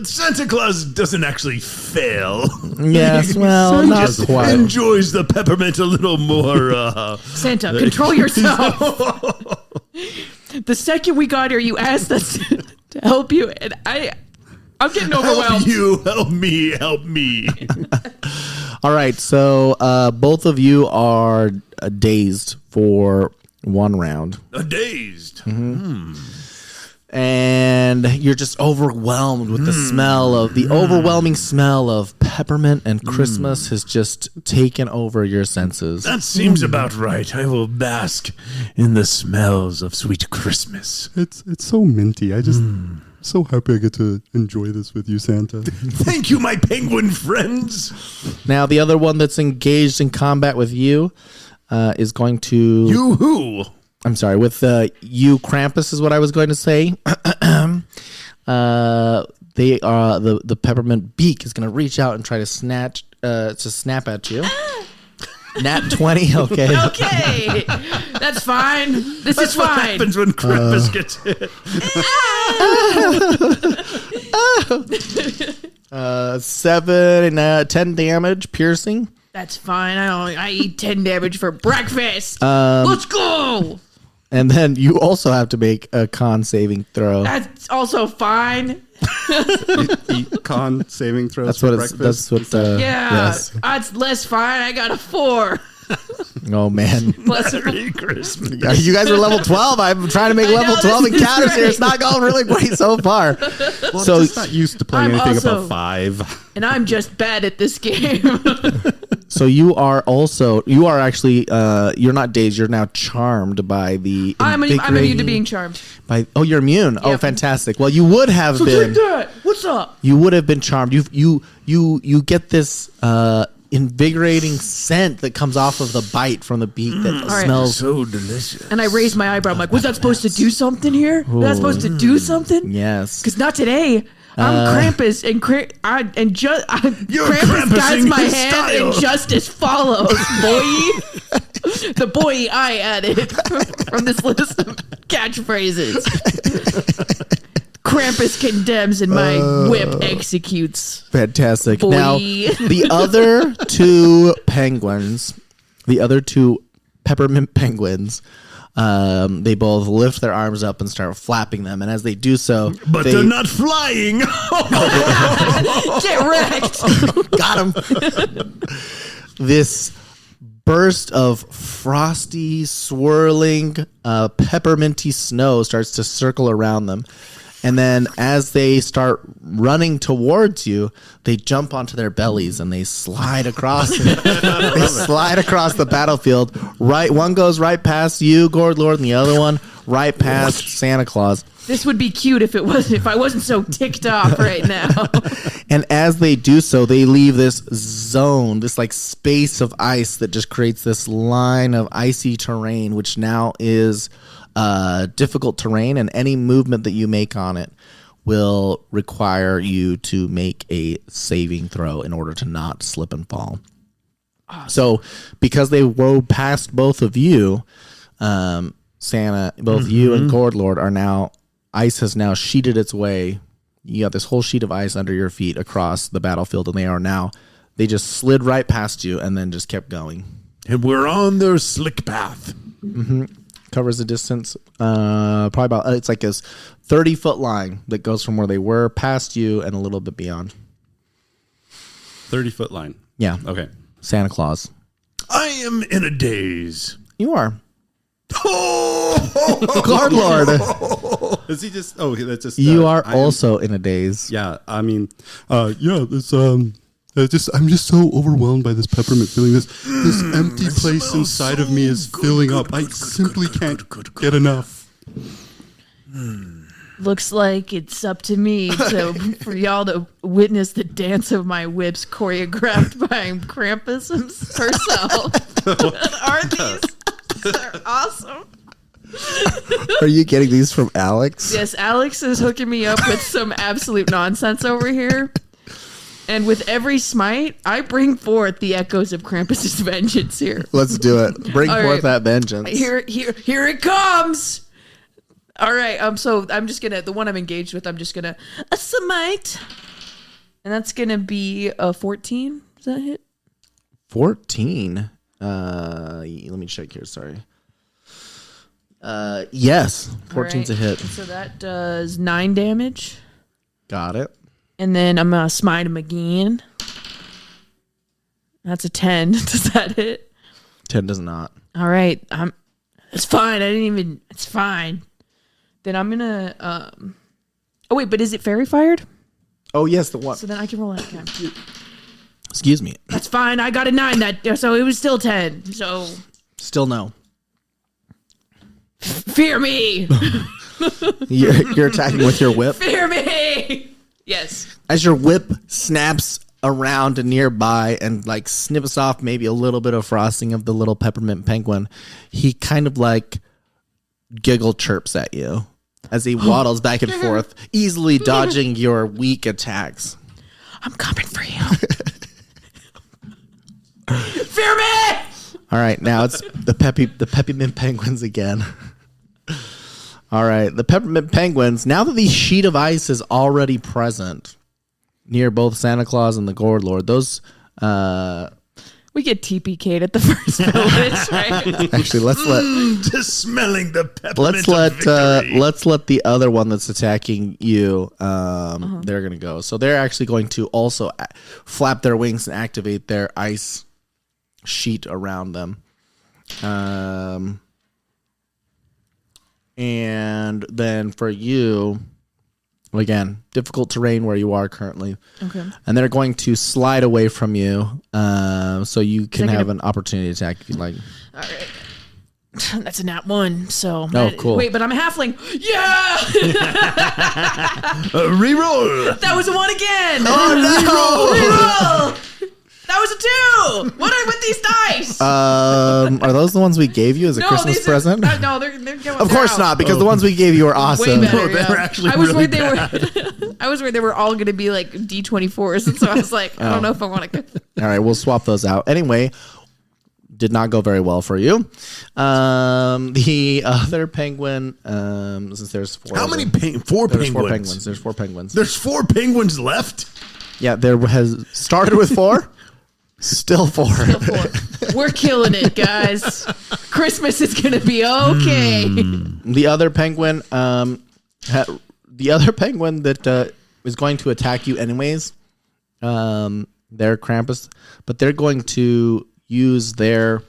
Santa Claus doesn't actually fail. Yes, well, not Just quite. enjoys the peppermint a little more. Santa, control yourself. The second we got here, you asked us to help you, and I'm getting overwhelmed. Help you, help me. All right, so both of you are dazed for one round. Dazed. And you're just overwhelmed with the smell of the overwhelming smell of peppermint and Christmas has just taken over your senses. That seems about right. I will bask in the smells of sweet Christmas. It's so minty. I just so happy I get to enjoy this with you, Santa. Thank you, my penguin friends. Now, the other one that's engaged in combat with you is going to... You who? I'm sorry, with you, Krampus is what I was going to say. They are the peppermint beak is going to reach out and try to snap at you. Nat 20, okay. Okay, that's fine. This That's is what fine. happens when Krampus gets hit. 7 and 10 damage, piercing. That's fine. I eat 10 damage for breakfast. Let's go. And then you also have to make a con saving throw. That's also fine. Eat con saving throws That's for what breakfast. that's what. Yeah, Yes. that's less fine. I got a 4. Oh man. Plus, Merry Christmas. You guys are level 12. I'm trying to make level know, 12 this is encounters here. great. It's not going really great so far. Well, So- I'm just not used to playing I'm anything also- above 5. and I'm just bad at this game. So you are actually you're not dazed. You're now charmed by the. I'm immune to invigorating- being charmed. Oh, you're immune. Oh, Yep. fantastic. Well, you would have been. that. What's up? You would have been charmed. You get this invigorating scent that comes off of the bite from the beak that right. smells. So delicious. And I raised my eyebrow. I'm like, was that supposed to do something here? Was that supposed to do something? Yes. Because not today. I'm Krampus, and You're Krampus guides Krampusing my his hand, style. and justice follows, boy. The boy I added from this list of catchphrases. Krampus condemns, and my whip executes. Fantastic. Boy. Now, the other two penguins, the other two peppermint penguins, they both lift their arms up and start flapping them. And as they do so, But they're not flying. Get wrecked. got him. This burst of frosty, swirling, pepperminty snow starts to circle around them. And then as they start running towards you, they jump onto their bellies and they slide across the battlefield. Right, one goes right past you, Gordlord, and the other one right past Santa Claus. This would be cute if I wasn't so ticked off right now. And as they do so, they leave this zone, this like space of ice that just creates this line of icy terrain, which now is difficult terrain, and any movement that you make on it will require you to make a saving throw in order to not slip and fall. So because they rode past both of you, Santa, both you and Gordlord are now, ice has now sheeted its way. You got this whole sheet of ice under your feet across the battlefield, and they just slid right past you and then just kept going. And we're on their slick path. Covers the distance, probably about, it's like this 30-foot line that goes from where they were past you and a little bit beyond. 30-foot line. Yeah. Okay. Santa Claus. I am in a daze. You are. Oh, Guard Lord. Is he just? Oh, that's just. You are also in a daze. Yeah, I mean, it's I'm just so overwhelmed by this peppermint feeling. This empty place inside of me is filling up. I simply can't get enough. Looks like it's up to me for y'all to witness the dance of my whips choreographed by Krampus herself. Aren't these are awesome? Are you getting these from Alex? Yes, Alex is hooking me up with some absolute nonsense over here. And with every smite, I bring forth the echoes of Krampus's vengeance here. Let's do it. Bring All forth right. that vengeance. Here it comes. All right, so I'm just gonna, the one I'm engaged with, I'm just gonna a smite, and that's gonna be a 14. Does that hit? 14. Let me check here. Sorry. Yes, 14's a hit. So that does 9 damage, Got it. and then I'm gonna smite him again. That's a 10. Does that hit? 10 does not. All right, it's fine. It's fine. Then I'm gonna. Oh wait, but is it fairy fired? Oh yes, the one. So then I can roll it again. Excuse me. That's fine. I got a 9. So it was still 10. So Still no. fear me. You're attacking with your whip. Fear me. Yes. As your whip snaps around and nearby and like snips off maybe a little bit of frosting of the little peppermint penguin, he kind of like giggle chirps at you as he waddles back and forth, easily dodging your weak attacks. I'm coming for you. Fear me. All right, now it's the peppermint penguins again. All right, the peppermint penguins. Now that the sheet of ice is already present near both Santa Claus and the Gourd Lord, those We get TPK'd at the first village, right? actually let's let just smelling the peppermint. let's let the other one that's attacking you. They're gonna go. So they're actually going to also flap their wings and activate their ice sheet around them. And then for you, again, difficult terrain where you are currently. Okay. And they're going to slide away from you, so you can have an opportunity attack if you like. All right. That's a nat 1. So cool. Wait, but I'm a halfling. Yeah. Reroll. That was a 1 again. Oh no! Reroll. That was a 2. What are with these dice? Are those the ones we gave you as a Christmas these present? No, they're Of course not, because the ones we gave you are awesome. Way better. They were actually I was really worried they were. I was worried they were all going to be like D24s, and so I was like, I don't know if I want to. All right, we'll swap those out. Anyway, did not go very well for you. The other penguin, since there's 4. How many? Four There's penguins. 4 penguins. There's 4 penguins. There's 4 penguins left. Yeah, there has started with 4. Still 4. We're killing it, guys. Christmas is going to be okay. The other penguin, that is going to attack you anyways. They're Krampus, but they're going to use their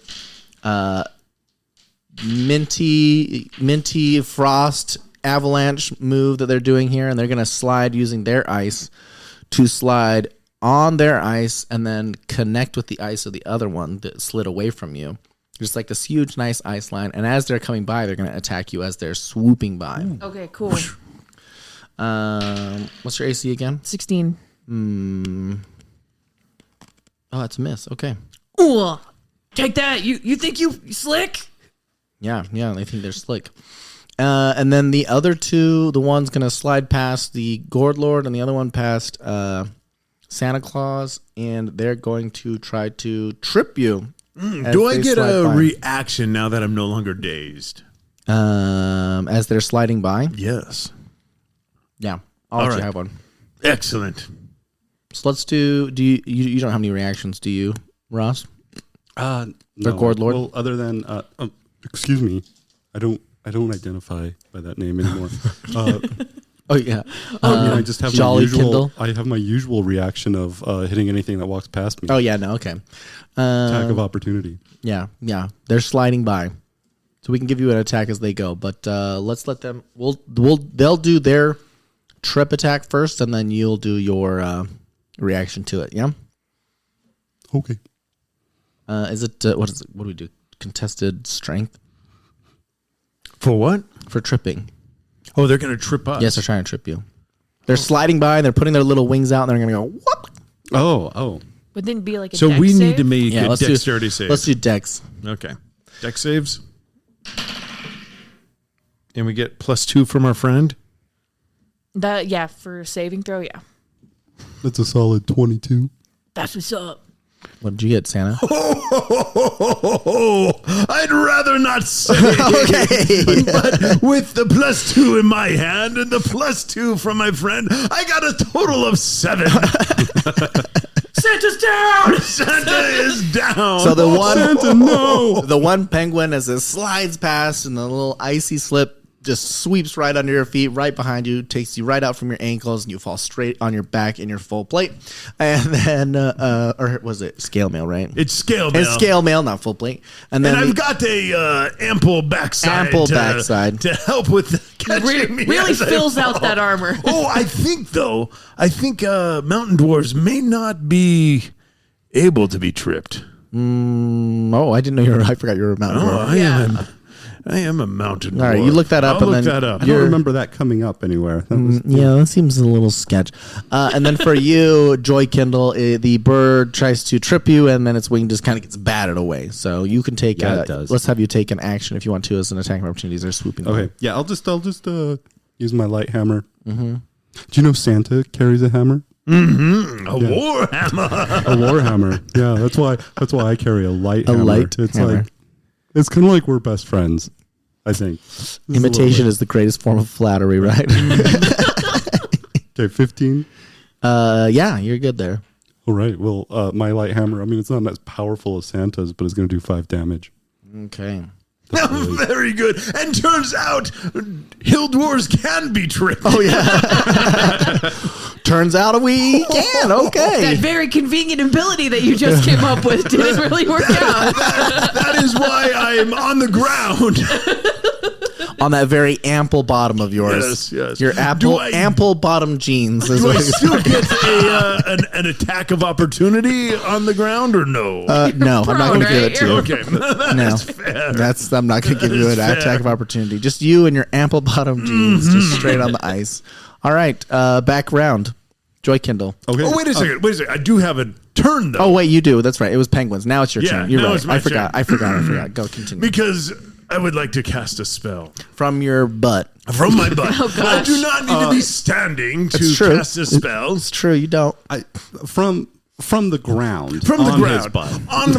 minty frost avalanche move that they're doing here, and they're going to slide using their ice to slide on their ice and then connect with the ice of the other one that slid away from you. Just like this huge, nice ice line. And as they're coming by, they're going to attack you as they're swooping by. Okay, cool. What's your AC again? 16. Oh, it's a miss. Okay. Ooh, take that. You think you slick? Yeah, they think they're slick. And then the other 2, the one's going to slide past the Gourd Lord and the other one past Santa Claus, and they're going to try to trip you. Do I get a reaction now that I'm no longer dazed? As they're sliding by? Yes. Yeah, I'll let you have one. Excellent. So let's do you don't have any reactions, do you, Ross? No. Gourd Lord? Well, other than excuse me, I don't identify by that name anymore. Oh yeah. I just have Jolly my usual. Kindle. I have my usual reaction of hitting anything that walks past me. Oh yeah. No. Okay. Attack of opportunity. Yeah. They're sliding by, so we can give you an attack as they go. But let's let them. They'll do their trip attack first, and then you'll do your reaction to it. Yeah. Okay. Is it what is it? What do we do? Contested strength For what? for tripping. Oh, they're going to trip us. Yes, they're trying to trip you. They're sliding by, and they're putting their little wings out, and they're going to go whoop. Oh. Would then be like a So dex we save? need to make a let's dexterity save. Let's do dex. Okay. Dex saves. And we get +2 from our friend. For saving throw, yeah. That's a solid 22. That's what's up. What did you get, Santa? I'd rather not say. Okay. But with the +2 in my hand and the +2 from my friend, I got a total of 7. Santa's down! Santa is down. So the one, Santa, no. the one penguin, as it slides past, and the little icy slip just sweeps right under your feet, right behind you, takes you right out from your ankles, and you fall straight on your back in your full plate. And then, or was it scale mail, right? It's scale mail. It's scale mail, not full plate. And then I've got a ample backside. To help with catching me. Really as I fills out fall. that armor. I think mountain dwarves may not be able to be tripped. I didn't know I forgot you were a mountain dwarf. I am a mountain dwarf. All right, you look that up. I'll and look then that up. I don't remember that coming up anywhere. that seems a little sketch. And then for you, Joy Kindle, the bird tries to trip you, and then its wing just kind of gets batted away. So you can take. Yeah, it does. Let's have you take an action if you want to, as an attacking opportunity. They're swooping. Okay. Yeah, I'll just use my light hammer. Mm-hmm. Do you know Santa carries a hammer? Mm-hmm. A war hammer. A war hammer. Yeah, that's why I carry a light hammer. Light it's hammer. like it's kind of like we're best friends, I think. Imitation is the greatest form of flattery, right? Okay, 15. Yeah, you're good there. All right. Well, my light hammer, I mean, it's not as powerful as Santa's, but it's going to do 5 damage. Okay. Very good. And turns out hill dwarves can be tripped. Oh yeah. Turns out we can. Okay. That very convenient ability that you just came up with didn't really work out. That is why I'm on the ground. On that very ample bottom of yours. Yes. Your ample bottom jeans. Do I still get an attack of opportunity on the ground or no? No, I'm not going to give it to you. Okay. No, That's fair. I'm not going to give you an attack of opportunity. Just you and your ample bottom jeans, just straight on the ice. All right, back round. Joy Kindle. Okay. Oh, wait a second. I do have a turn, though. Oh, wait, you do. That's right. It was penguins. Now it's your turn. You're now right. it's my turn. I forgot. Go continue. Because I would like to cast a spell. From your butt. From my butt. Oh, gosh. I do not need to be standing to It's true. cast a spell. It's true. You don't. From the ground. From the on ground. his butt. On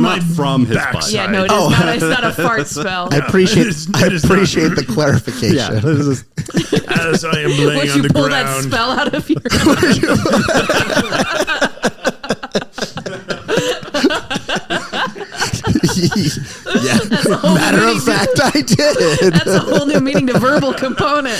my from his butt. backside. Yeah, no, it's not a fart spell. I appreciate it is not. the clarification. Yeah. This is, As I am laying Would on you the pull ground. that spell out of your Yeah. Matter of fact, I did. That's a whole new meaning to verbal component.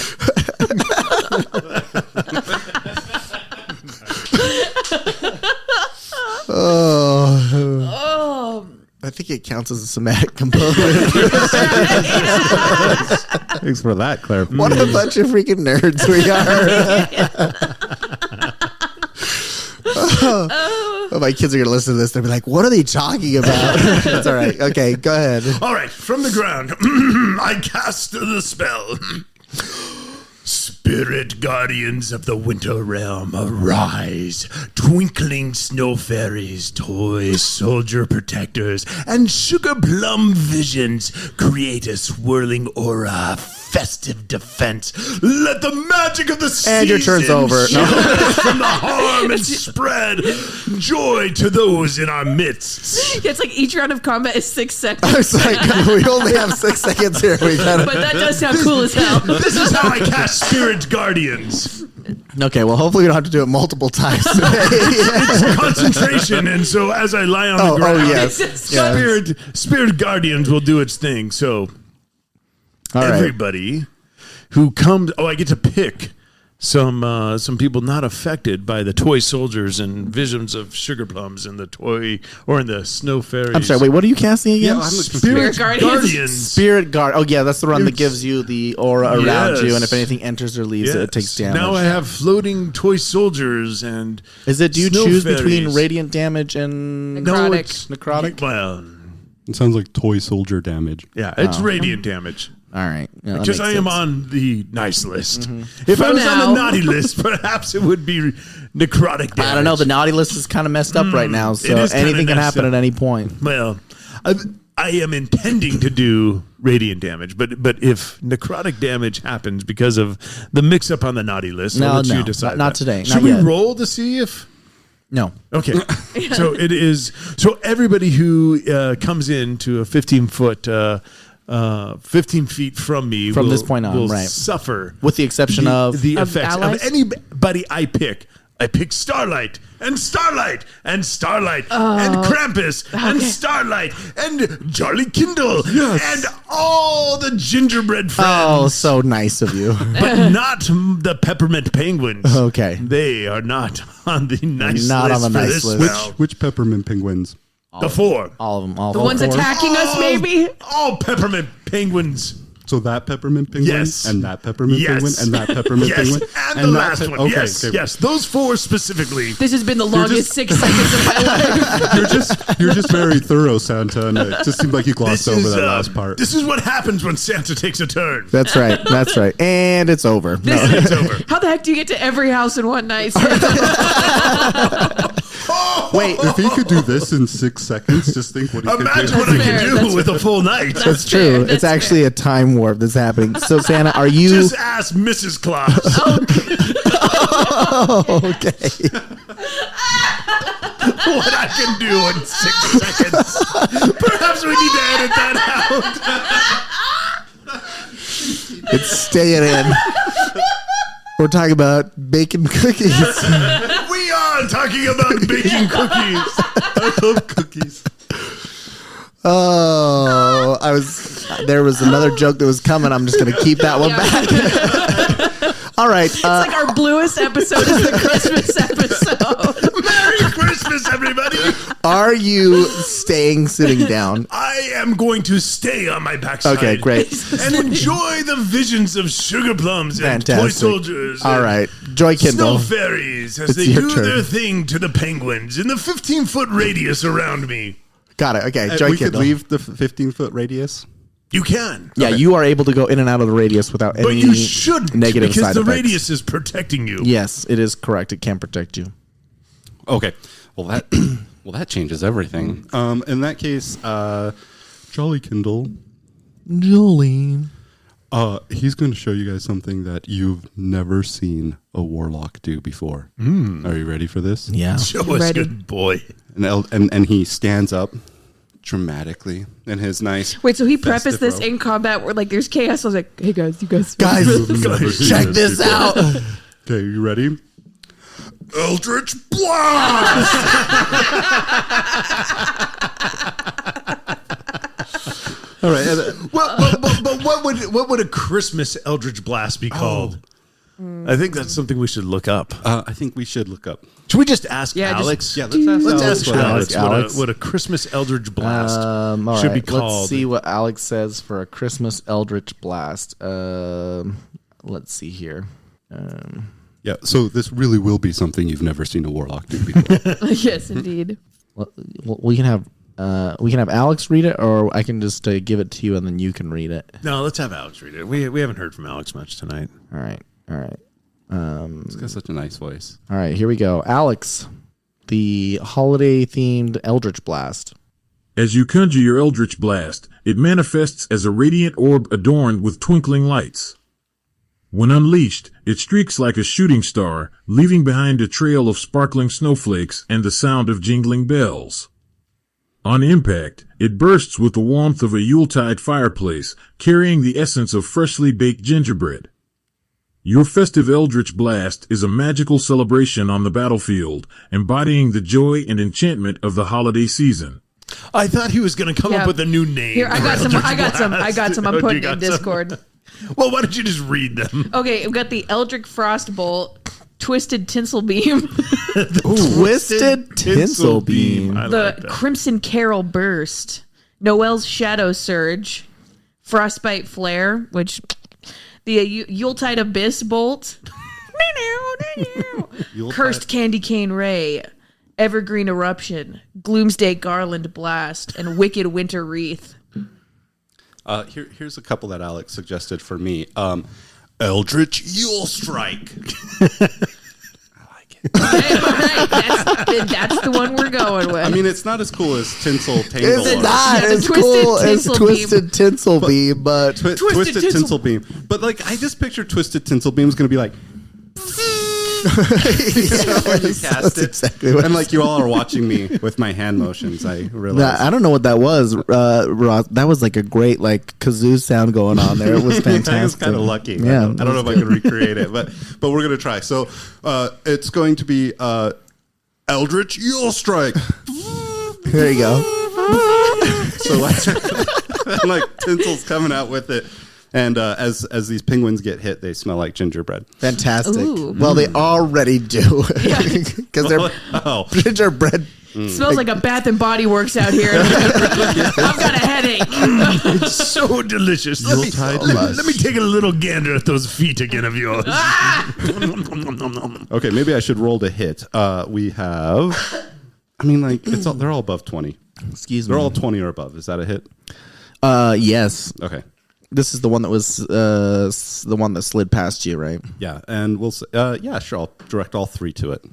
Oh. I think it counts as a somatic component. Thanks for that, Claire. What a bunch of freaking nerds we are. Oh, my kids are going to listen to this. They'll be like, what are they talking about? That's all right. Okay, go ahead. All right, from the ground, I cast the spell. Spirit guardians of the winter realm, arise. Twinkling snow fairies, toy soldier protectors, and sugar plum visions create a swirling aura, festive defense. Let the magic of the season And your turn's over. shine from the harm and spread joy to those in our midst. It's like each round of combat is 6 seconds. I was like, we only have 6 seconds here. We got But that does sound cool as hell. This is how I cast Spirit Guardians. Okay, well, hopefully we don't have to do it multiple times today. It's concentration, and so as I lie on the ground, yes. Spirit Guardians will do its thing. So All right. everybody who comes. Oh, I get to pick some people not affected by the toy soldiers and visions of sugar plums and the toy or in the snow fairies. I'm sorry. Wait, what are you casting again? Spirit Guardians. Spirit Guard. Oh yeah, that's the one that gives you the aura around you, and if anything enters or leaves, it takes damage. Now I have floating toy soldiers and. Is it? Do you choose fairies. between radiant damage and necrotic? Well, it sounds like toy soldier damage. Yeah, it's radiant damage. All right. Because I am on the nice list. If I was on the naughty list, perhaps it would be necrotic damage. I don't know. The naughty list is kind of messed up right now, so anything can happen at any point. Well, I am intending to do radiant damage, but if necrotic damage happens because of the mix-up on the naughty list, I'll let you decide. Not today. Should we roll to see if... No. Okay. So it is... So everybody who comes into a 15-foot... 15 feet from me from this point on, will right? Suffer with the exception of the effects allies? of anybody I pick. I pick Starlight and Starlight and Starlight and Krampus and Starlight and Jolly Kindle and all the gingerbread friends. Oh, so nice of you. But not the peppermint penguins. Okay, they are not on the nice not list. On the nice list. Which peppermint penguins? The four. All of them. The ones attacking us, maybe? All peppermint penguins. So that peppermint penguin? Yes. And that peppermint penguin? And that peppermint penguin? And the last one. Okay, yes. Those four specifically. This has been the longest 6 seconds of my life. You're just very thorough, Santa, and it just seemed like you glossed over that last part. This is what happens when Santa takes a turn. That's right. That's right. And it's over. It's over. How the heck do you get to every house in one night? Wait, if he could do this in 6 seconds, just think what he could do. Imagine what I can do with a full night. That's true. It's actually a time warp that's happening. So, Santa, are you... Just ask Mrs. Claus. Okay. What I can do in 6 seconds. Perhaps we need to edit that out. It's staying in. We're talking about baking cookies. We are talking about baking cookies. I love cookies. Oh, there was another joke that was coming. I'm just going to keep that one back. All right. It's like our bluest episode is the Christmas episode. Merry Christmas, everybody. Are you sitting down? I am going to stay on my backside. Okay, great. And enjoy the visions of sugar plums and toy soldiers. All right. Joy Kindle. Snow fairies as they do their thing to the penguins in the 15-foot radius around me. Got it. Okay, Joy we Kindle. could leave the 15-foot radius. You can. Yeah, you are able to go in and out of the radius without any negative side effects. But you shouldn't, because the radius is protecting you. Yes, it is correct. It can protect you. Okay. Well, that changes everything. In that case, Jolly Kindle. Jolene. He's going to show you guys something that you've never seen a warlock do before. Are you ready for this? Yeah. Show us, good boy. And he stands up dramatically in his nice. Wait, so he prefaced this in combat where like there's chaos. I was like, hey guys, you guys, check this out. Okay, you ready? Eldritch Blast! All right. But what would a Christmas Eldritch Blast be called? I think that's something we should look up. I think we should look up. Should we just ask Alex? Let's ask Alex what a Christmas Eldritch Blast should be called. Let's see what Alex says for a Christmas Eldritch Blast. Let's see here. Yeah, so this really will be something you've never seen a warlock do before. Yes, indeed. Well, we can have Alex read it, or I can just give it to you and then you can read it. No, let's have Alex read it. We haven't heard from Alex much tonight. All right. He's got such a nice voice. All right, here we go. Alex, the holiday-themed Eldritch Blast. As you conjure your Eldritch Blast, it manifests as a radiant orb adorned with twinkling lights. When unleashed, it streaks like a shooting star, leaving behind a trail of sparkling snowflakes and the sound of jingling bells. On impact, it bursts with the warmth of a Yuletide fireplace, carrying the essence of freshly baked gingerbread. Your festive Eldritch Blast is a magical celebration on the battlefield, embodying the joy and enchantment of the holiday season. I thought he was going to come up with a new name. Here, I got some. I'm putting in Discord. Well, why don't you just read them? Okay, we've got the Eldritch Frostbolt, Twisted Tinsel Beam, Twisted Tinsel Beam. the Crimson Carol Burst, Noel's Shadow Surge, Frostbite Flare, which the Yuletide Abyss Bolt, Cursed Candy Cane Ray, Evergreen Eruption, Gloomsday Garland Blast, and Wicked Winter Wreath. Here's a couple that Alex suggested for me. Eldritch Yule Strike. I like it. Okay, all right. That's the one we're going with. I mean, it's not as cool as Tinsel Tangle. It's not as cool as Twisted Tinsel Beam, but Twisted Tinsel Beam. But like, I just picture Twisted Tinsel Beam is going to be like. When you cast it. Exactly what and like you all are watching me with my hand motions, I realize. I don't know what that was, Ross. That was like a great like kazoo sound going on there. It was fantastic. I was kind of lucky. Yeah, I don't know if I can recreate it, but we're gonna try. So it's going to be Eldritch Yule Strike. There you go. So like Tinsel's coming out with it. And as these penguins get hit, they smell like gingerbread. Fantastic. Ooh. Well, they already do because they're gingerbread. Smells like a Bath and Body Works out here. I've got a headache. It's so delicious. Let me take a little gander at those feet again of yours. Okay, maybe I should roll to hit. We have, I mean, like they're all above 20. Excuse me. They're all 20 or above. Is that a hit? Yes. Okay. This is the one that was the one that slid past you, right? Yeah, and we'll say, yeah, sure. I'll direct all three to it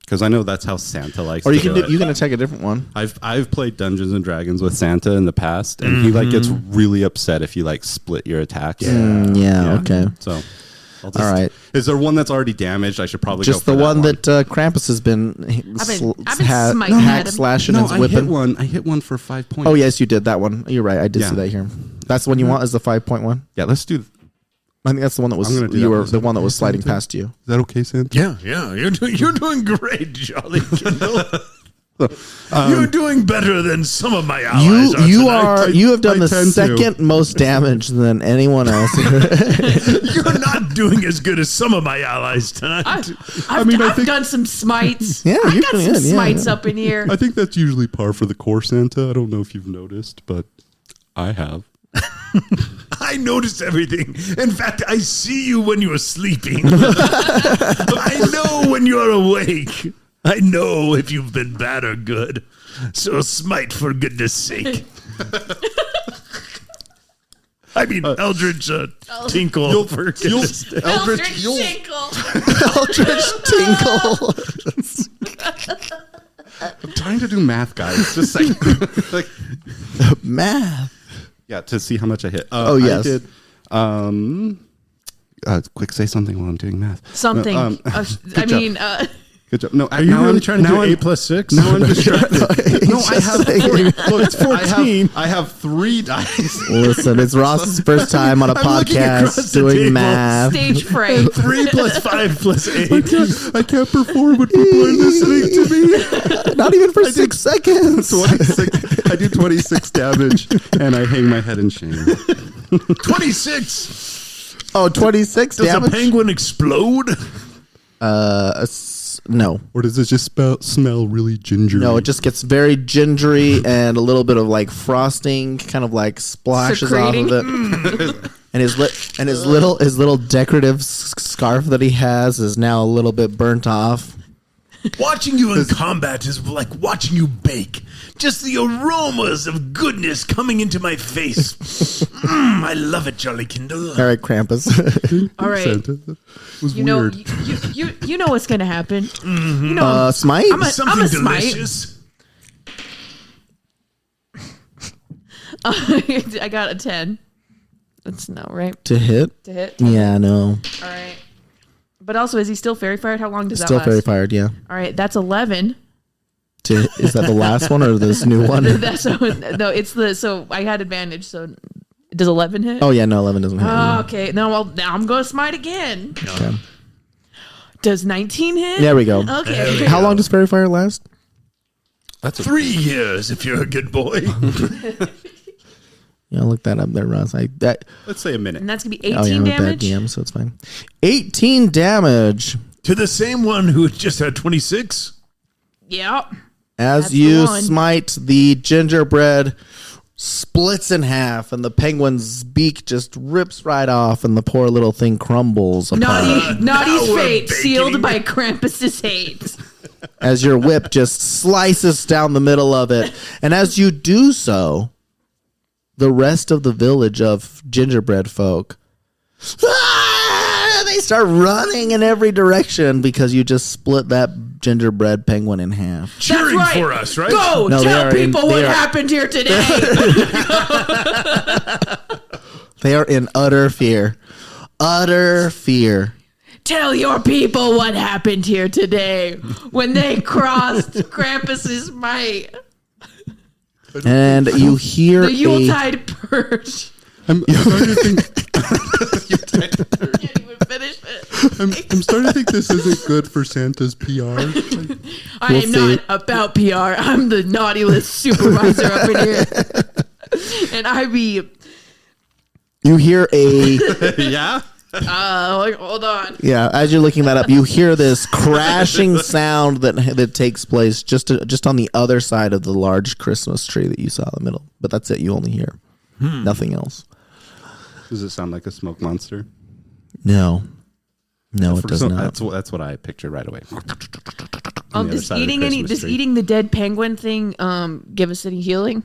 because I know that's how Santa likes. Or you to can do it. You can attack a different one. I've played Dungeons and Dragons with Santa in the past, and he like gets really upset if you like split your attacks. Yeah. Okay. So, all right. Is there one that's already damaged? I should probably Just go for the one that that Krampus has been smiting at him. slashing No, and I whipping. hit one for 5 points. Oh yes, you did that one. You're right. I did Yeah. see that here. That's the one you want. Is the 5.1? Yeah, let's do. I think that's the one that was I'm gonna do you that were one. the one that was sliding past you. Is that okay, Santa? Yeah, you're doing great, Jolly Kindle. You're doing better than some of my allies. You have done the tend to. second most damage than anyone else. You're not doing as good as some of my allies tonight. I've done some smites. Yeah, I've you're got doing some good, yeah, smites yeah. up in here. I think that's usually par for the core Santa. I don't know if you've noticed, but I have. I noticed everything. In fact, I see you when you're sleeping. I know when you're awake. I know if you've been bad or good. So smite for goodness sake. I mean, Eldritch Tinkle for goodness sake. Eldritch Tinkle. Eldritch Tinkle. I'm trying to do math, guys. Just like Math. yeah, to see how much I hit. Yes. I did. Quick, say something while I'm doing math. Something. Good job. No, Are you really trying to do 8 plus 6? Now I'm distracted. No, I have. Look, it's 14. I have 3 dice. Listen, it's Ross's first time on a I'm looking across podcast the doing table. math. Stage fright. 3 plus 5 plus 8. I can't perform when people are listening to me. Not even for 6 seconds. 26. I do 26 damage, and I hang my head in shame. 26. Oh, 26 Does damage? a penguin explode? No. Or does it just smell really gingery? No, it just gets very gingery and a little bit of like frosting kind of like splashes off of it. And his little decorative scarf that he has is now a little bit burnt off. Watching you in combat is like watching you bake. Just the aromas of goodness coming into my face. I love it, Jolly Kindle. All right, Krampus. All right. Santa. That was You know, weird. you know what's gonna happen. You know, Smite? Something I'm a smite. delicious. I got a 10. That's no right To hit? to hit. Yeah, no. All right. But also, is he still fairy fired? How long does Still that last? very fired, yeah. All right, that's 11. Is that the last one or this new one? That's no, it's the so I had advantage. So does 11 hit? Oh, yeah, no, 11 doesn't hit. Oh, okay. Now I'm going to smite again. Okay. Does 19 hit? There we go. Okay. How long does Fairy Fire last? That's 3 years if you're a good boy. Yeah, look that up there, Ross. Let's say a minute. And that's going to be 18 damage? DM, so it's fine. 18 damage. To the same one who just had 26? Yep. As That's you the one. smite, the gingerbread splits in half, and the penguin's beak just rips right off, and the poor little thing crumbles apart. Naughty's we're fate baking. sealed by Krampus's hate. As your whip just slices down the middle of it. And as you do so, the rest of the village of gingerbread folk, they start running in every direction because you just split that gingerbread penguin in half. Cheering That's right. for us, right? Go No, tell people what happened here today. They are in utter fear. Utter fear. Tell your people what happened here today when they crossed Krampus's might. And you hear The Yuletide purge. I'm starting to think. Can't even finish it. I'm starting to think this isn't good for Santa's PR. I am not about PR. I'm the naughty list supervisor up in here. And You hear a... Yeah? hold on. Yeah, as you're looking that up, you hear this crashing sound that takes place just on the other side of the large Christmas tree that you saw in the middle. But that's it. You only hear. Nothing else. Does it sound like a smoke monster? No, it does not. That's what I pictured right away. Does eating the dead penguin thing give us any healing?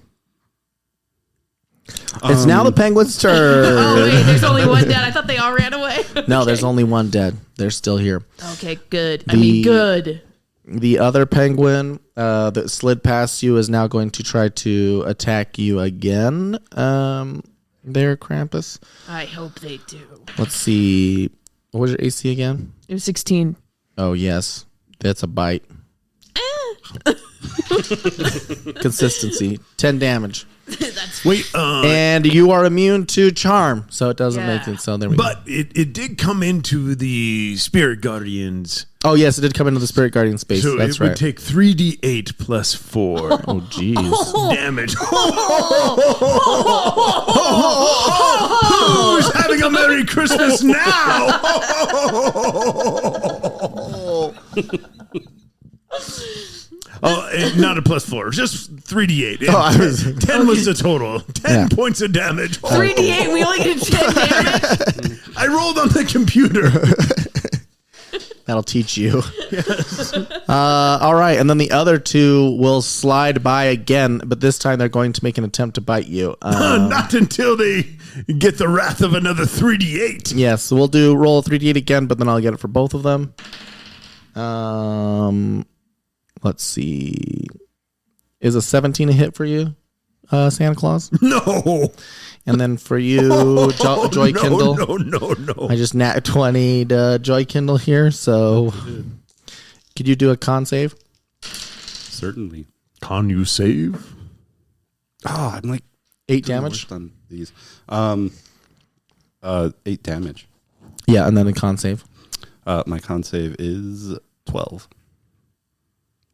It's now the penguin's turn. Oh wait, there's only one dead. I thought they all ran away. No, there's only one dead. They're still here. Okay, good. Good. The other penguin that slid past you is now going to try to attack you again. There, Krampus. I hope they do. Let's see. What was your AC again? It was 16. Oh, yes. That's a bite. Consistency. 10 damage. Wait, And you are immune to charm, so it doesn't make it. So there we go. but it did come into the Spirit Guardians. Oh, yes, it did come into the Spirit Guardian space. So That's it right. would take 3d8 plus 4 Oh, jeez. damage. Who's having a Merry Christmas now? Not a plus 4, just 3d8. 10 was the total. 10 points of damage. 3d8, we only get 10 damage. I rolled on the computer. That'll teach you. Yes. All right, and then the other two will slide by again, but this time they're going to make an attempt to bite you. Not until they get the wrath of another 3d8. Yes, we'll do roll a 3d8 again, but then I'll get it for both of them. Let's see. Is a 17 a hit for you, Santa Claus? No. And then for you, Joy Kindle. No. I just nat 20 to Joy Kindle here, so could you do a con save? Certainly. Can you save? Oh, I'm like 8 damage? on these. 8 damage. Yeah, and then a con save. My con save is 12.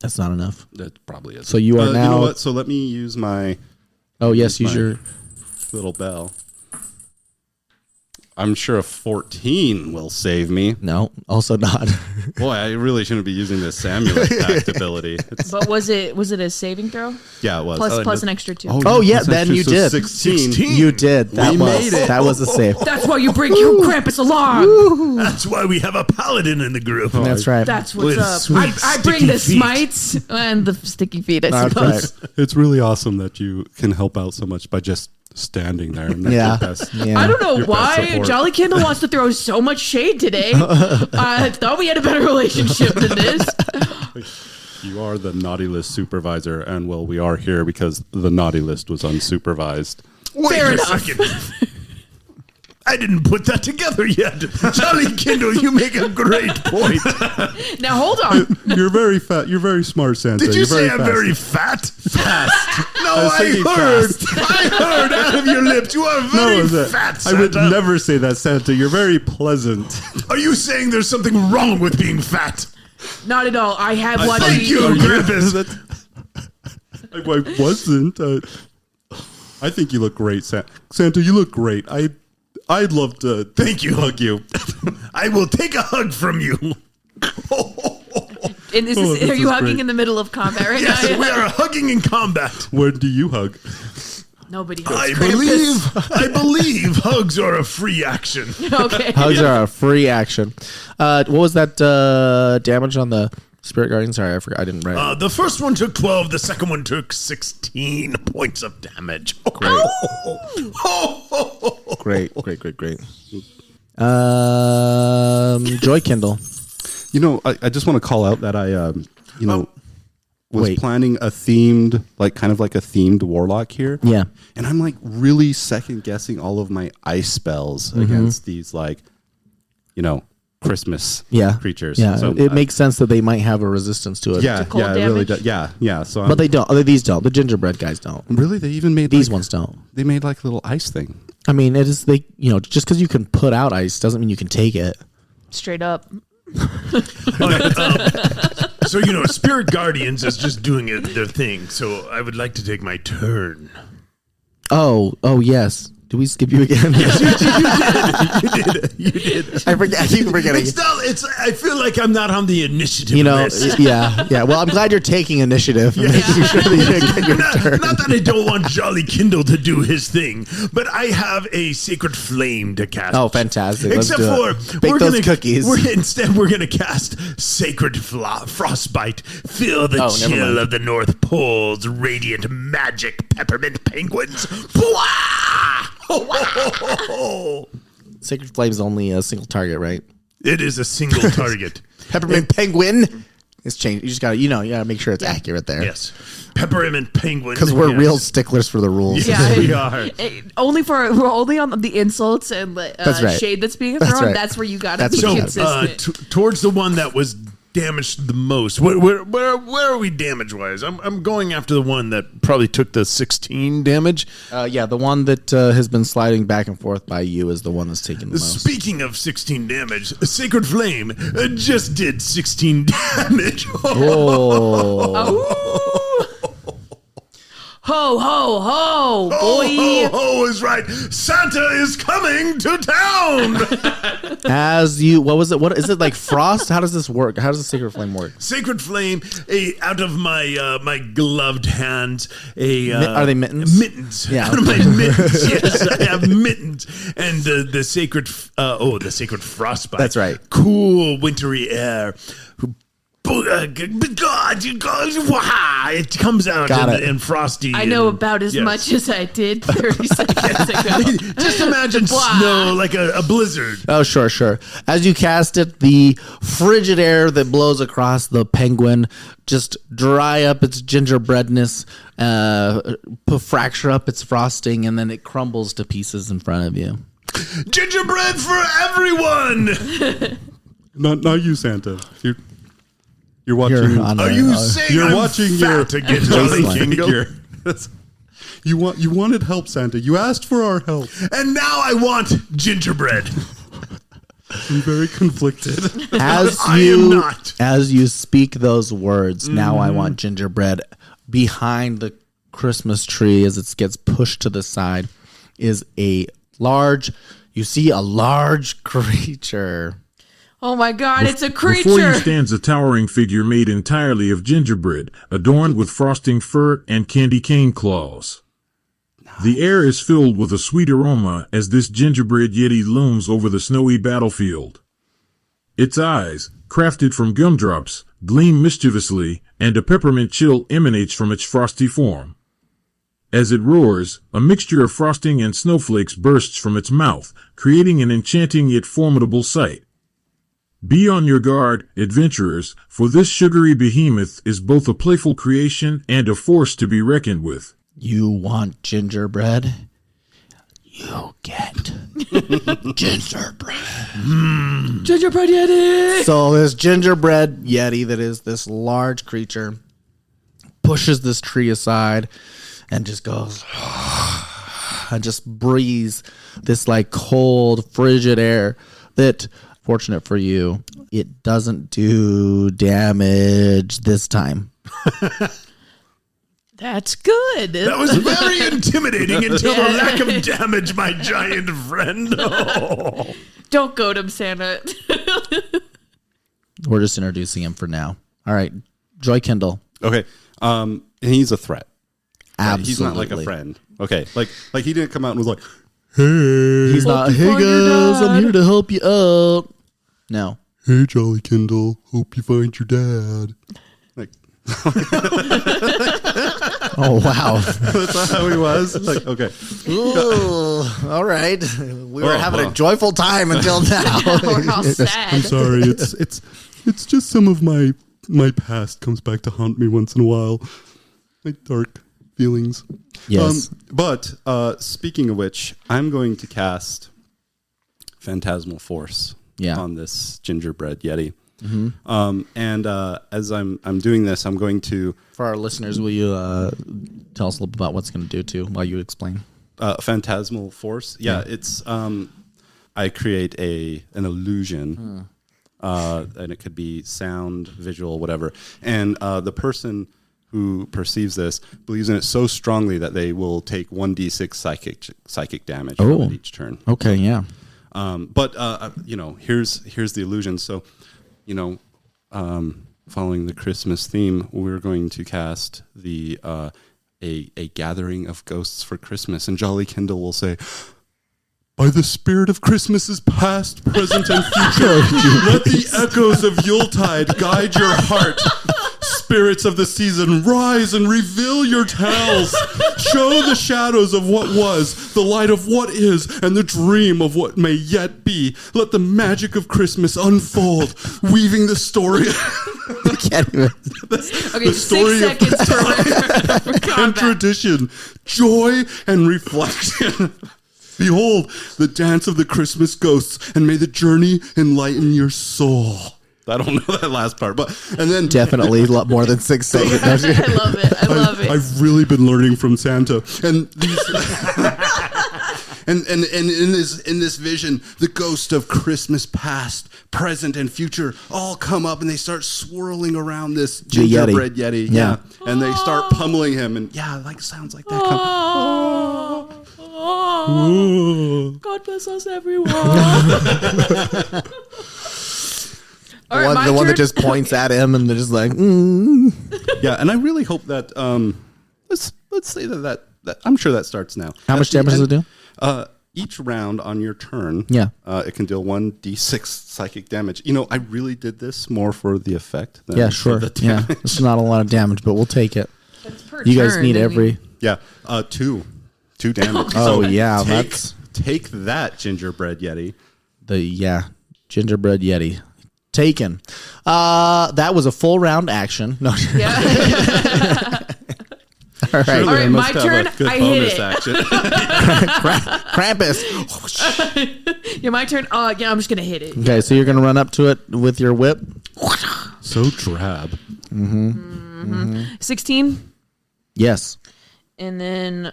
That's not enough. That probably is. So you are now... You know what? So let me use my... Oh, yes, use your... little bell. I'm sure a 14 will save me. No, also not. Boy, I really shouldn't be using this Samuel act ability. But was it a saving throw? Yeah, it was. Plus an extra 2. Oh, yeah, plus then extra, you so did. 16. You did. That We was made it. That was a save. That's why you bring your Krampus along. That's why we have a paladin in the group. That's right. That's what's With up. sweet, I bring sticky the feet. smites and the sticky feet, I That's suppose. right. It's really awesome that you can help out so much by just standing there. And that's Yeah. your best. Yeah. I don't know Your best why support. Jolly Kindle wants to throw so much shade today. I thought we had a better relationship than this. You are the naughty list supervisor, and well, we are here because the naughty list was unsupervised. Wait Fair a enough. second. I didn't put that together yet. Jolly Kindle, you make a great point. Now hold on. You're very fat. You're very smart, Santa. Did you You're say very I'm fast. very fat? Fast. No, I was I thinking heard. fast. I heard out of your lips. You are very fat, I would Santa. never say that, Santa. You're very pleasant. Are you saying there's something wrong with being fat? Not at all. I have watched Thank you, Krampus. I wasn't. I think you look great, Santa. You look great. I'd love to Thank you. hug you. I will take a hug from you. And are you hugging in the middle of combat right Yes, now? we are hugging in combat. Where do you hug? Nobody I hugs. believe hugs are a free action. Okay. Hugs are a free action. What was that damage on the Spirit Guardian? Sorry, I forgot. I didn't write. The first one took 12. The second one took 16 points of damage. Great. Great. Joy Kindle. I just want to call out that I was Wait. planning a themed, kind of like a themed warlock here. Yeah. And I'm really second guessing all of my ice spells against these Christmas creatures. Yeah, So it makes sense that they might have a resistance to it. Yeah, cold yeah, it really damage? does. Yeah. So But they don't. These don't. The gingerbread guys don't. really, they even made These ones don't. They made a little ice thing. I mean, it is just because you can put out ice doesn't mean you can take it. Straight up. So, Spirit Guardians is just doing their thing. So I would like to take my turn. Oh yes. Do we skip you again? You did. I forget. I keep forgetting. I feel like I'm not on the initiative list. Yeah. Well, I'm glad you're taking initiative. And making sure that you get your turn. Not that I don't want Jolly Kindle to do his thing, but I have a sacred flame to cast. Oh, fantastic! Let's Except do for it. Bake those cookies. We're gonna cast sacred frostbite. Feel the never chill mind. of the North Pole's radiant magic peppermint penguins. Bwah! Sacred Flame's only a single target, right? It is a single target. Peppermint Penguin. It's changed. You just got to, you gotta make sure it's accurate there. Yes, peppermint penguin. Because we're real sticklers for the rules. Yes, we are. We're only on the insults and the That's right. shade that's being That's thrown. right. That's where you got to That's be what you consistent. Towards the one that was damaged the most. Where are we damage wise? I'm going after the one that probably took the 16 damage. Yeah, the one that has been sliding back and forth by you is the one that's taking the most. Speaking of 16 damage, Sacred Flame just did 16 damage. Ho, ho, ho, boy. Ho, ho is right. Santa is coming to town. What was it? What is it like frost? How does this work? How does the Sacred Flame work? Sacred Flame, out of my my gloved hands, Are they mittens? Mittens. Yeah. Out of my mittens. Yes, I have mittens. And the sacred frostbite. That's right. Cool wintry air. It comes out and frosty. I know about as much as I did 30 seconds ago. Just imagine snow like a blizzard. Oh, sure. As you cast it, the frigid air that blows across the penguin just dry up its gingerbreadness, fracture up its frosting, and then it crumbles to pieces in front of you. Gingerbread for everyone. Not you, Santa. You're watching. Are you saying you're I'm watching fat your again, Jolly Kindle? You wanted help, Santa. You asked for our help. And now I want gingerbread. I'm very conflicted. As you speak those words, now I want gingerbread. Behind the Christmas tree, as it gets pushed to the side, is a large creature. Oh my God, it's a creature. Before you stands a towering figure made entirely of gingerbread, adorned with frosting fur and candy cane claws. The air is filled with a sweet aroma as this gingerbread yeti looms over the snowy battlefield. Its eyes, crafted from gumdrops, gleam mischievously, and a peppermint chill emanates from its frosty form. As it roars, a mixture of frosting and snowflakes bursts from its mouth, creating an enchanting yet formidable sight. Be on your guard, adventurers, for this sugary behemoth is both a playful creation and a force to be reckoned with. You want gingerbread? You get gingerbread. Gingerbread Yeti. So this gingerbread yeti that is this large creature pushes this tree aside and just goes and just breathes this cold, frigid air that, fortunate for you, it doesn't do damage this time. That's good. That was very intimidating until the lack of damage, my giant friend. Oh. Don't goad him, Santa. We're just introducing him for now. All right. Joy Kindle. Okay. And he's a threat. Absolutely. He's not like a friend. Okay. Like he didn't come out and was like, Hey. He's not, hey guys, I'm here to help you out. No. Hey, Jolly Kindle, hope you find your dad. like, Oh, wow. that's not how he was. Like, okay. Ooh, all right. We were having a joyful time until now. We're all sad. I'm sorry, it's just some of my past comes back to haunt me once in a while. My dark feelings. Yes. But speaking of which, I'm going to cast Phantasmal Force on this gingerbread yeti. Mm-hmm. And as I'm doing this, I'm going to... For our listeners, will you tell us a little bit about what's going to do too while you explain? Phantasmal Force? Yeah. It's... I create an illusion, and it could be sound, visual, whatever. And the person who perceives this believes in it so strongly that they will take 1d6 psychic damage from it each turn. Okay, yeah. But here's the illusion. So, following the Christmas theme, we're going to cast the a gathering of ghosts for Christmas, and Jolly Kindle will say, "By the spirit of Christmases past, present, and future, let the echoes of Yuletide guide your heart. Spirits of the season, rise and reveal your tales. Show the shadows of what was, the light of what is, and the dream of what may yet be. Let the magic of Christmas unfold, weaving the story." Okay, 6 seconds for and tradition, joy and reflection. Behold the dance of the Christmas ghosts, and may the journey enlighten your soul. I don't know that last part, but and then definitely a lot more than 6 seconds. I love it. I love it. I've really been learning from Santa, and these, and in this vision, the ghost of Christmas past, present, and future all come up, and they start swirling around this gingerbread yeti. Yeah, and they start pummeling him, and sounds like that. God bless us, everyone. The one that just points at him and they're just like, Yeah, and I really hope that let's say that I'm sure that starts now. How much damage does it do? Each round on your turn, it can deal 1d6 psychic damage. I really did this more for the effect than for the damage. It's not a lot of damage, but we'll take it. You guys need every 2 damage. Take that, gingerbread yeti. Gingerbread yeti. Taken. That was a full round action. No. Yeah. All right. All right, my turn. I hit it. Action. Krampus. My turn. I'm just gonna hit it. Okay, so you're gonna run up to it with your whip. So drab. 16. Yes. And then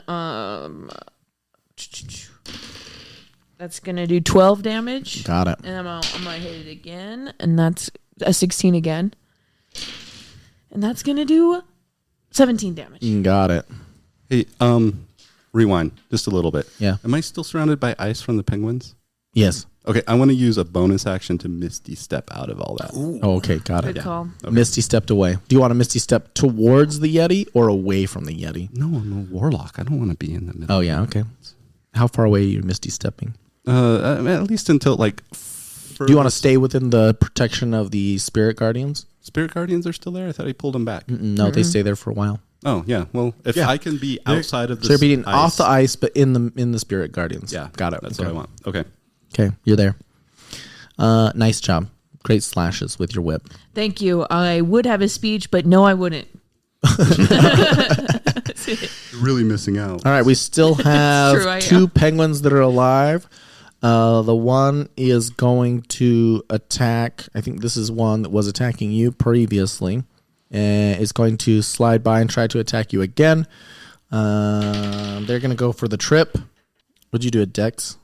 that's going to do 12 damage. Got it. And I'm going to hit it again. And that's a 16 again. And that's going to do 17 damage. Got it. Hey, rewind just a little bit. Yeah. Am I still surrounded by ice from the penguins? Yes. Okay, I want to use a bonus action to Misty Step out of all that. Oh, okay. Got it. Good call. Okay. Misty stepped away. Do you want to Misty step towards the Yeti or away from the Yeti? No, I'm a warlock. I don't want to be in the middle. Oh, yeah. Okay. How far away are you Misty stepping? At least until Do you want to stay within the protection of the spirit guardians? Spirit guardians are still there? I thought he pulled them back. No, they stay there for a while. Oh, yeah. Well, if I can be outside of this So you're beating off the ice, but in the spirit guardians. Yeah. Got it. That's what I want. Okay. Okay, you're there. Nice job. Great slashes with your whip. Thank you. I would have a speech, but no, I wouldn't. You're really missing out. All right, we still have 2 penguins that are alive. The one is going to attack. I think this is one that was attacking you previously. Is going to slide by and try to attack you again. They're going to go for the trip. Would you do a dex?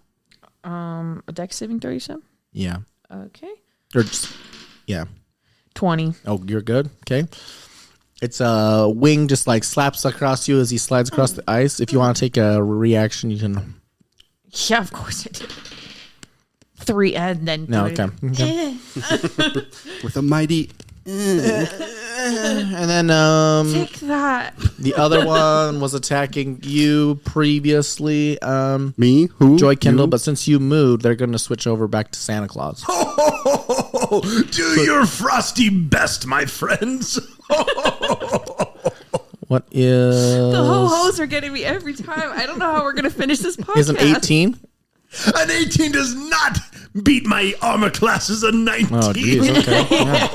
A dex saving throw, you said? Yeah. Okay. Or just, yeah. 20. Oh, you're good. Okay. Its wing just like slaps across you as he slides across the ice. If you want to take a reaction, you can. Yeah, of course I do. 3 and then 3. No, okay. With a mighty. And then Take that. the other one was attacking you previously. Me? Who? Joy Kindle, You? but since you moved, they're going to switch over back to Santa Claus. Do your frosty best, my friends. What is The ho-hos are getting me every time. I don't know how we're going to finish this podcast. is an 18? An 18 does not beat my armor class as a 19. Oh, geez. Okay. Yeah.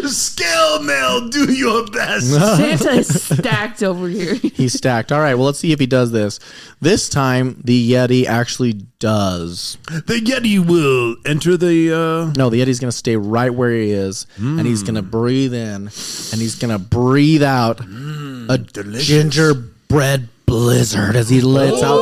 Scale mail, do your best. Santa is stacked over here. He's stacked. All right, well, let's see if he does this. This time, the Yeti actually does. The Yeti will enter the... No, the Yeti's going to stay right where he is, and he's going to breathe in, and he's going to breathe out a gingerbread blizzard as he lets out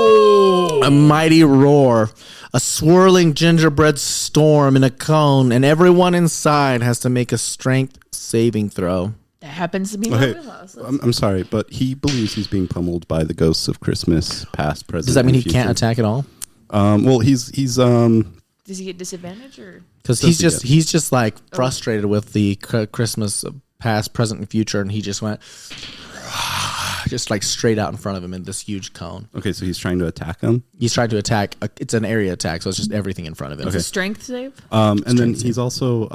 a mighty roar, a swirling gingerbread storm in a cone, and everyone inside has to make a strength saving throw. That happens to me. Okay, I'm sorry, but he believes he's being pummeled by the ghosts of Christmas, past, present. Does that mean he and can't future. attack at all? Well, he's Does he get disadvantage or? Because he's just like frustrated with the Christmas past, present, and future, and he just went just like straight out in front of him in this huge cone. okay. So he's trying to attack him. He's trying to attack. It's an area attack, so it's just everything in front of him. It's a strength save. And then he's also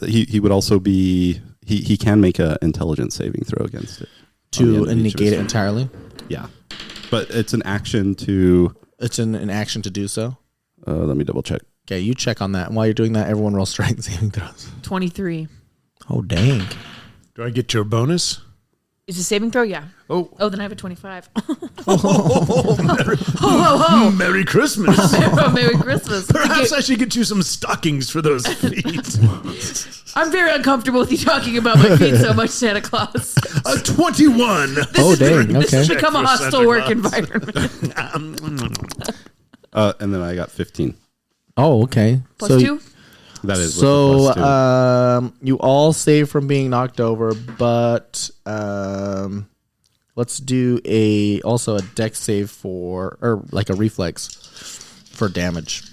he would also be he can make an intelligence saving throw against it To negate it entirely. Yeah, but it's an action to. It's an action to do so. Let me double check. Okay, you check on that. And while you're doing that, everyone roll strength saving throws. 23. Oh, dang. Do I get your bonus? Is it saving throw? Yeah. Oh, Then I have a 25. Merry Christmas. Oh, Merry Christmas. Perhaps I should get you some stockings for those feet. I'm very uncomfortable with you talking about my feet so much, Santa Claus. A 21. Oh, dang. This has Okay. become a For hostile Santa work Claus. environment. And then I got 15. Oh, okay. Plus 2? That is with the plus two. You all save from being knocked over, but let's do also a dex save or like a reflex for damage.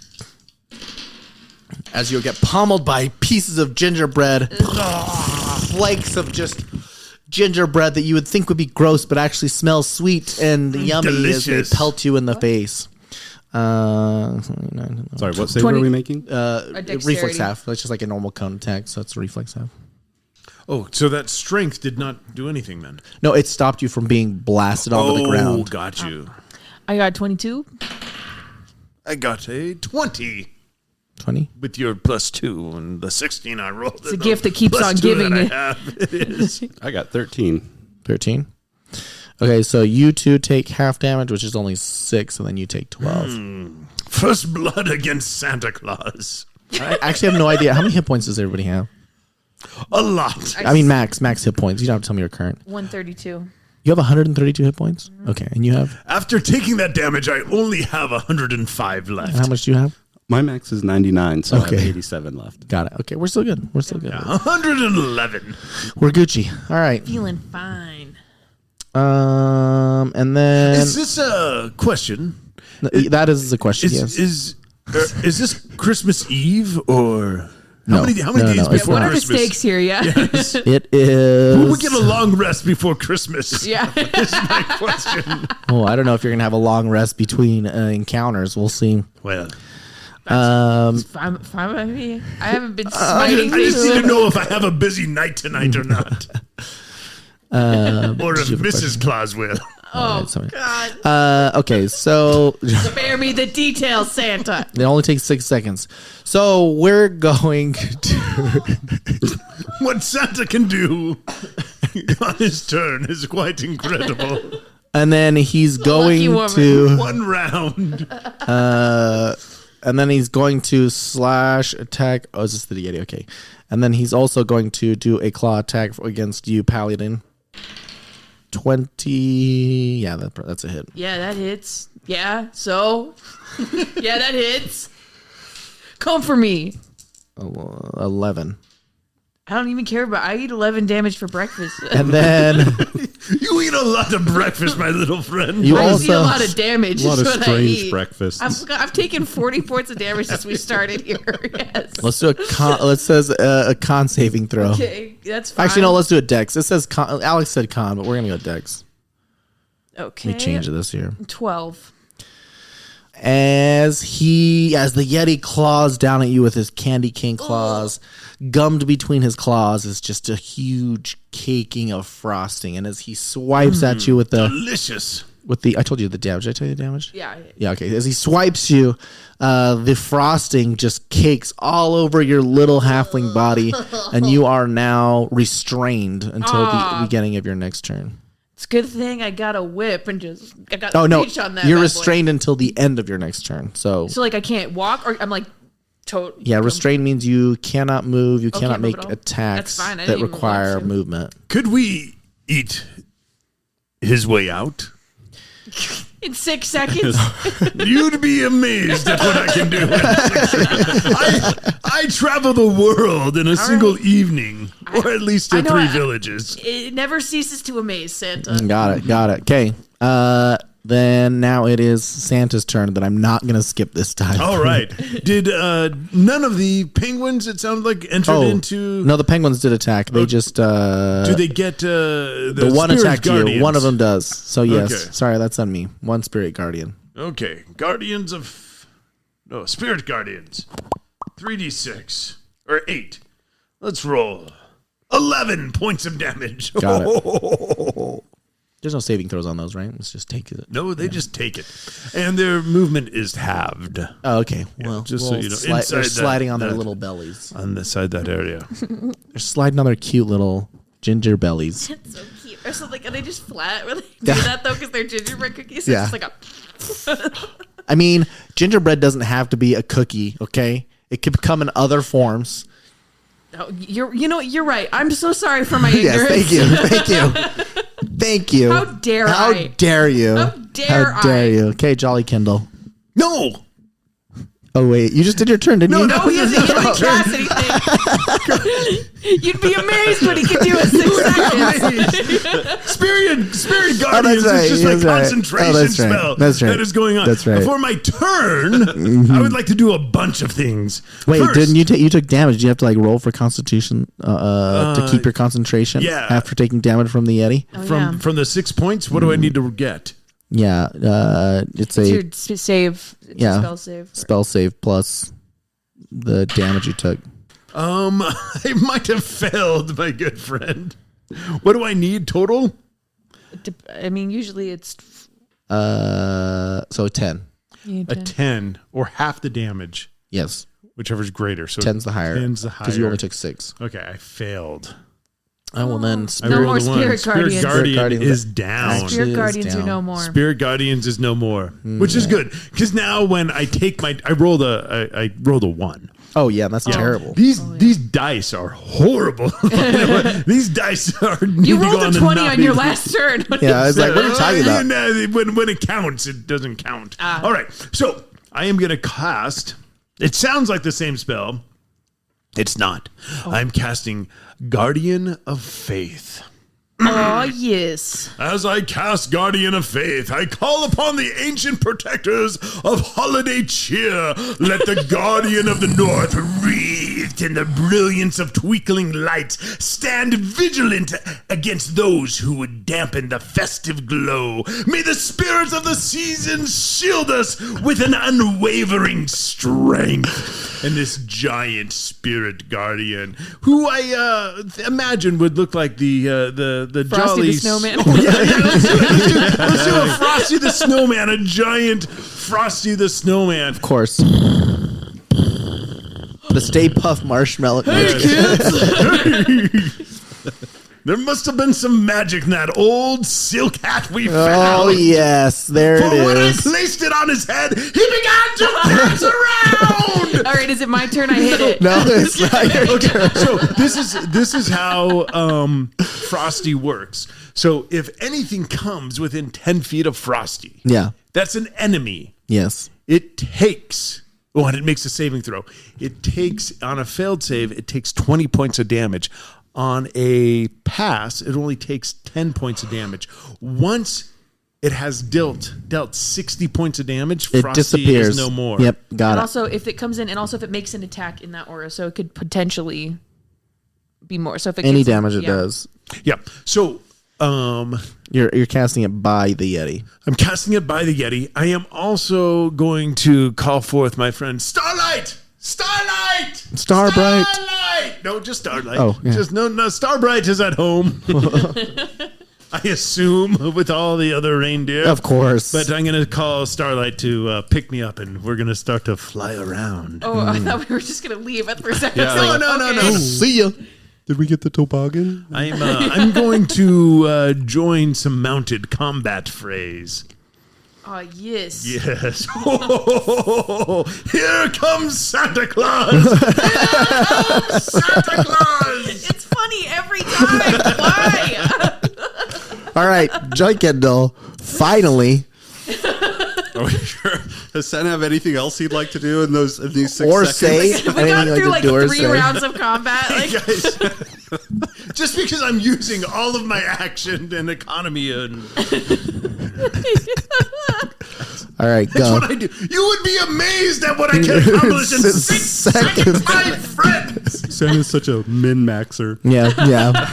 As you get pummeled by pieces of gingerbread, flakes of just gingerbread that you would think would be gross, but actually smells sweet and yummy as Delicious. they pelt you in the face. Sorry, what save 20. are we making? dexterity. Reflex half. That's just like a normal cone attack, so it's a reflex half. Oh, so that strength did not do anything then? No, it stopped you from being blasted onto the ground. Got you. I got 22. I got a 20 20. with your plus 2 and the 16 I rolled. It's a gift that keeps on giving. It is. I got 13. 13. Okay, so you two take half damage, which is only 6, and then you take 12. First blood against Santa Claus. I actually have no idea. How many hit points does everybody have? A lot. I mean, max hit points. You don't have to tell me your current. 132. You have 132 hit points? Okay, and you have? After taking that damage, I only have 105 left. How much do you have? My max is 99, so I Okay. have 87 left. Got it. Okay, we're still good. 111. We're Gucci. All right. Feeling fine. And then Is this a question? that is the question. Yes. Is this Christmas Eve or No. how many No, days no, it's before What are the Christmas? stakes here? Yeah. Yes. It is. Will we get a long rest before Christmas? Yeah. Is my question. Oh, I don't know if you're gonna have a long rest between encounters. We'll see. Well, Fine by me. I haven't been smiting I just things. need to know if I have a busy night tonight or not. Or if Mrs. Claus will. Oh, Sorry. God. Okay, so Spare me the details, Santa. it only takes 6 seconds. So we're going to. What Santa can do on his turn is quite incredible. And then he's going woman. to. One round. And then he's going to slash attack. Oh, is this the Yeti? Okay. And then he's also going to do a claw attack against you, Paladin. 20. Yeah, that's a hit. Yeah, that hits. Yeah, so. Yeah, that hits. Come for me. 11. I don't even care about. I eat 11 damage for breakfast. And then You eat a lot of breakfast, my little friend. you I see a also lot of damage. A lot of is what I strange eat. breakfasts. I've taken 40 points of damage since we started here. Yes. let's do a let's says a con saving throw. Okay, that's fine. Actually, no, let's do a dex. It says con. Alex said con, but we're gonna go dex. Okay. Let me change it this year. 12. As the Yeti claws down at you with his candy cane claws, gummed between his claws is just a huge caking of frosting. And as he swipes at you with Delicious. I told you the damage. Did I tell you the damage? Yeah. Yeah, okay. As he swipes you, the frosting just cakes all over your little halfling body, and you are now restrained until the beginning of your next turn. It's a good thing I got a whip and I got reach on that. You're bad boy. restrained until the end of your next turn. So like I can't walk, or I'm like total. yeah, restrained means you cannot move, you cannot can't move make at all? attacks That's fine. I that didn't even require want to. movement. Could we eat his way out? In 6 seconds. You'd be amazed at what I can do. I travel the world in a single evening, or at least in 3 villages. It never ceases to amaze Santa. Got it. Okay. Then now it is Santa's turn that I'm not going to skip this time. All right. Did none of the penguins, it sounded like, entered into... No, the penguins did attack. They just... Do they get the one spirit attacked guardians? you. One of them does. So yes. Okay. Sorry, that's on me. One spirit guardian. Okay. Guardians of... No, spirit guardians. 3d6. Or 8. Let's roll. 11 points of damage. Got it. There's no saving throws on those, right? Let's just take it. No, they just take it. And their movement is halved. Oh, okay. Well, just so you know, they're inside sliding on their that- little bellies. On the side that area. They're sliding on their cute little ginger bellies. That's so cute. Or something. Are they just flat when they do that though? Because they're gingerbread cookies. So Yeah. It's just like a. I mean, gingerbread doesn't have to be a cookie, okay? It could come in other forms. Oh, you're right. I'm so sorry for my Yes, ignorance. thank you. Thank you. How dare How I? dare you? How dare How dare I? you? Okay, Jolly Kindle. No! Oh, wait. You just did your turn, didn't you? No, he hasn't cast anything. You'd be amazed what he could do in 6 seconds. Spirit Guardians right, is just my that's right. concentration That's right. spell That's right. that is going on. That's right. For my turn, I would like to do a bunch of things. Wait, First, didn't you take? You took damage. Did you have to like roll for Constitution to keep your concentration? yeah. After taking damage from the Yeti. from the 6 points, what do I need to get? Yeah, it's a Your save. It's a spell save. spell save plus the damage you took. I might have failed, my good friend. What do I need total? I mean, usually it's So 10. A 10 or half the damage, Yes, whichever's greater. So 10's the higher. 10's the higher. Because you only took 6. Okay, I failed. Oh well, then No I more rolled a 1. Spirit Guardians. Spirit Guardian Guardians is down. Actually, Spirit is Guardians are down. no more. Spirit Guardians is no more, which is good because now when I take I rolled a 1. Oh yeah, that's terrible. These dice are horrible. These dice are. You rolled a 20 on your last turn. Yeah, I was like, what are you talking about? When it counts, it doesn't count. All right, so I am going to cast. It sounds like the same spell. It's not. I'm casting Guardian of Faith. Oh, yes. As I cast Guardian of Faith, I call upon the ancient protectors of holiday cheer. Let the Guardian of the North, wreathed in the brilliance of twinkling lights, stand vigilant against those who would dampen the festive glow. May the spirits of the season shield us with an unwavering strength. And this giant spirit guardian, who I imagine would look like the Frosty Jolly the Snowman. Oh, yeah, let's do a Frosty the Snowman, a giant Frosty the Snowman. Of course. The Stay Puft Marshmallow. There must have been some magic in that old silk hat we found. Oh yes, there For it when I is. placed it on his head, he began to dance around. All right, is it my turn? I hit it. No, it's not your turn. So this is how Frosty works. So if anything comes within 10 feet of Frosty, Yeah. that's an enemy. Yes. It takes Oh, and it makes a saving throw. It takes, on a failed save, it takes 20 points of damage. On a pass, it only takes 10 points of damage. Once it has dealt 60 points of damage, it Frosty disappears. is no more. Yep, got And it. also, if it comes in, and also if it makes an attack in that aura, so it could potentially be more. So if it Any gets- damage it does. Yep. So, You're casting it by the Yeti. I'm casting it by the Yeti. I am also going to call forth my friend Starlight. Starlight. Starbright. Starlight. No, just Starlight. Oh, yeah. Just no. Starbright is at home. I assume with all the other reindeer. Of course. But I'm going to call Starlight to pick me up, and we're going to start to fly around. Oh, I thought we were just going to leave at the first second. Yeah, So, no. okay. See ya. Did we get the toboggan? I'm going to join some mounted combat phrase. Oh, yes. Yes. Here comes Santa Claus. Here comes Santa Claus. It's funny every time. Why? All right, Joy Kendall, finally, Are we sure? Does Santa have anything else he'd like to do in these 6 or seconds? say Have we gone anything through to like do or 3 say. rounds of combat? Like, Guys, just because I'm using all of my action and economy and All right, that's go. what I do. You would be amazed at what I can accomplish in 6 seconds, my friends. Santa's such a min-maxer. Yeah,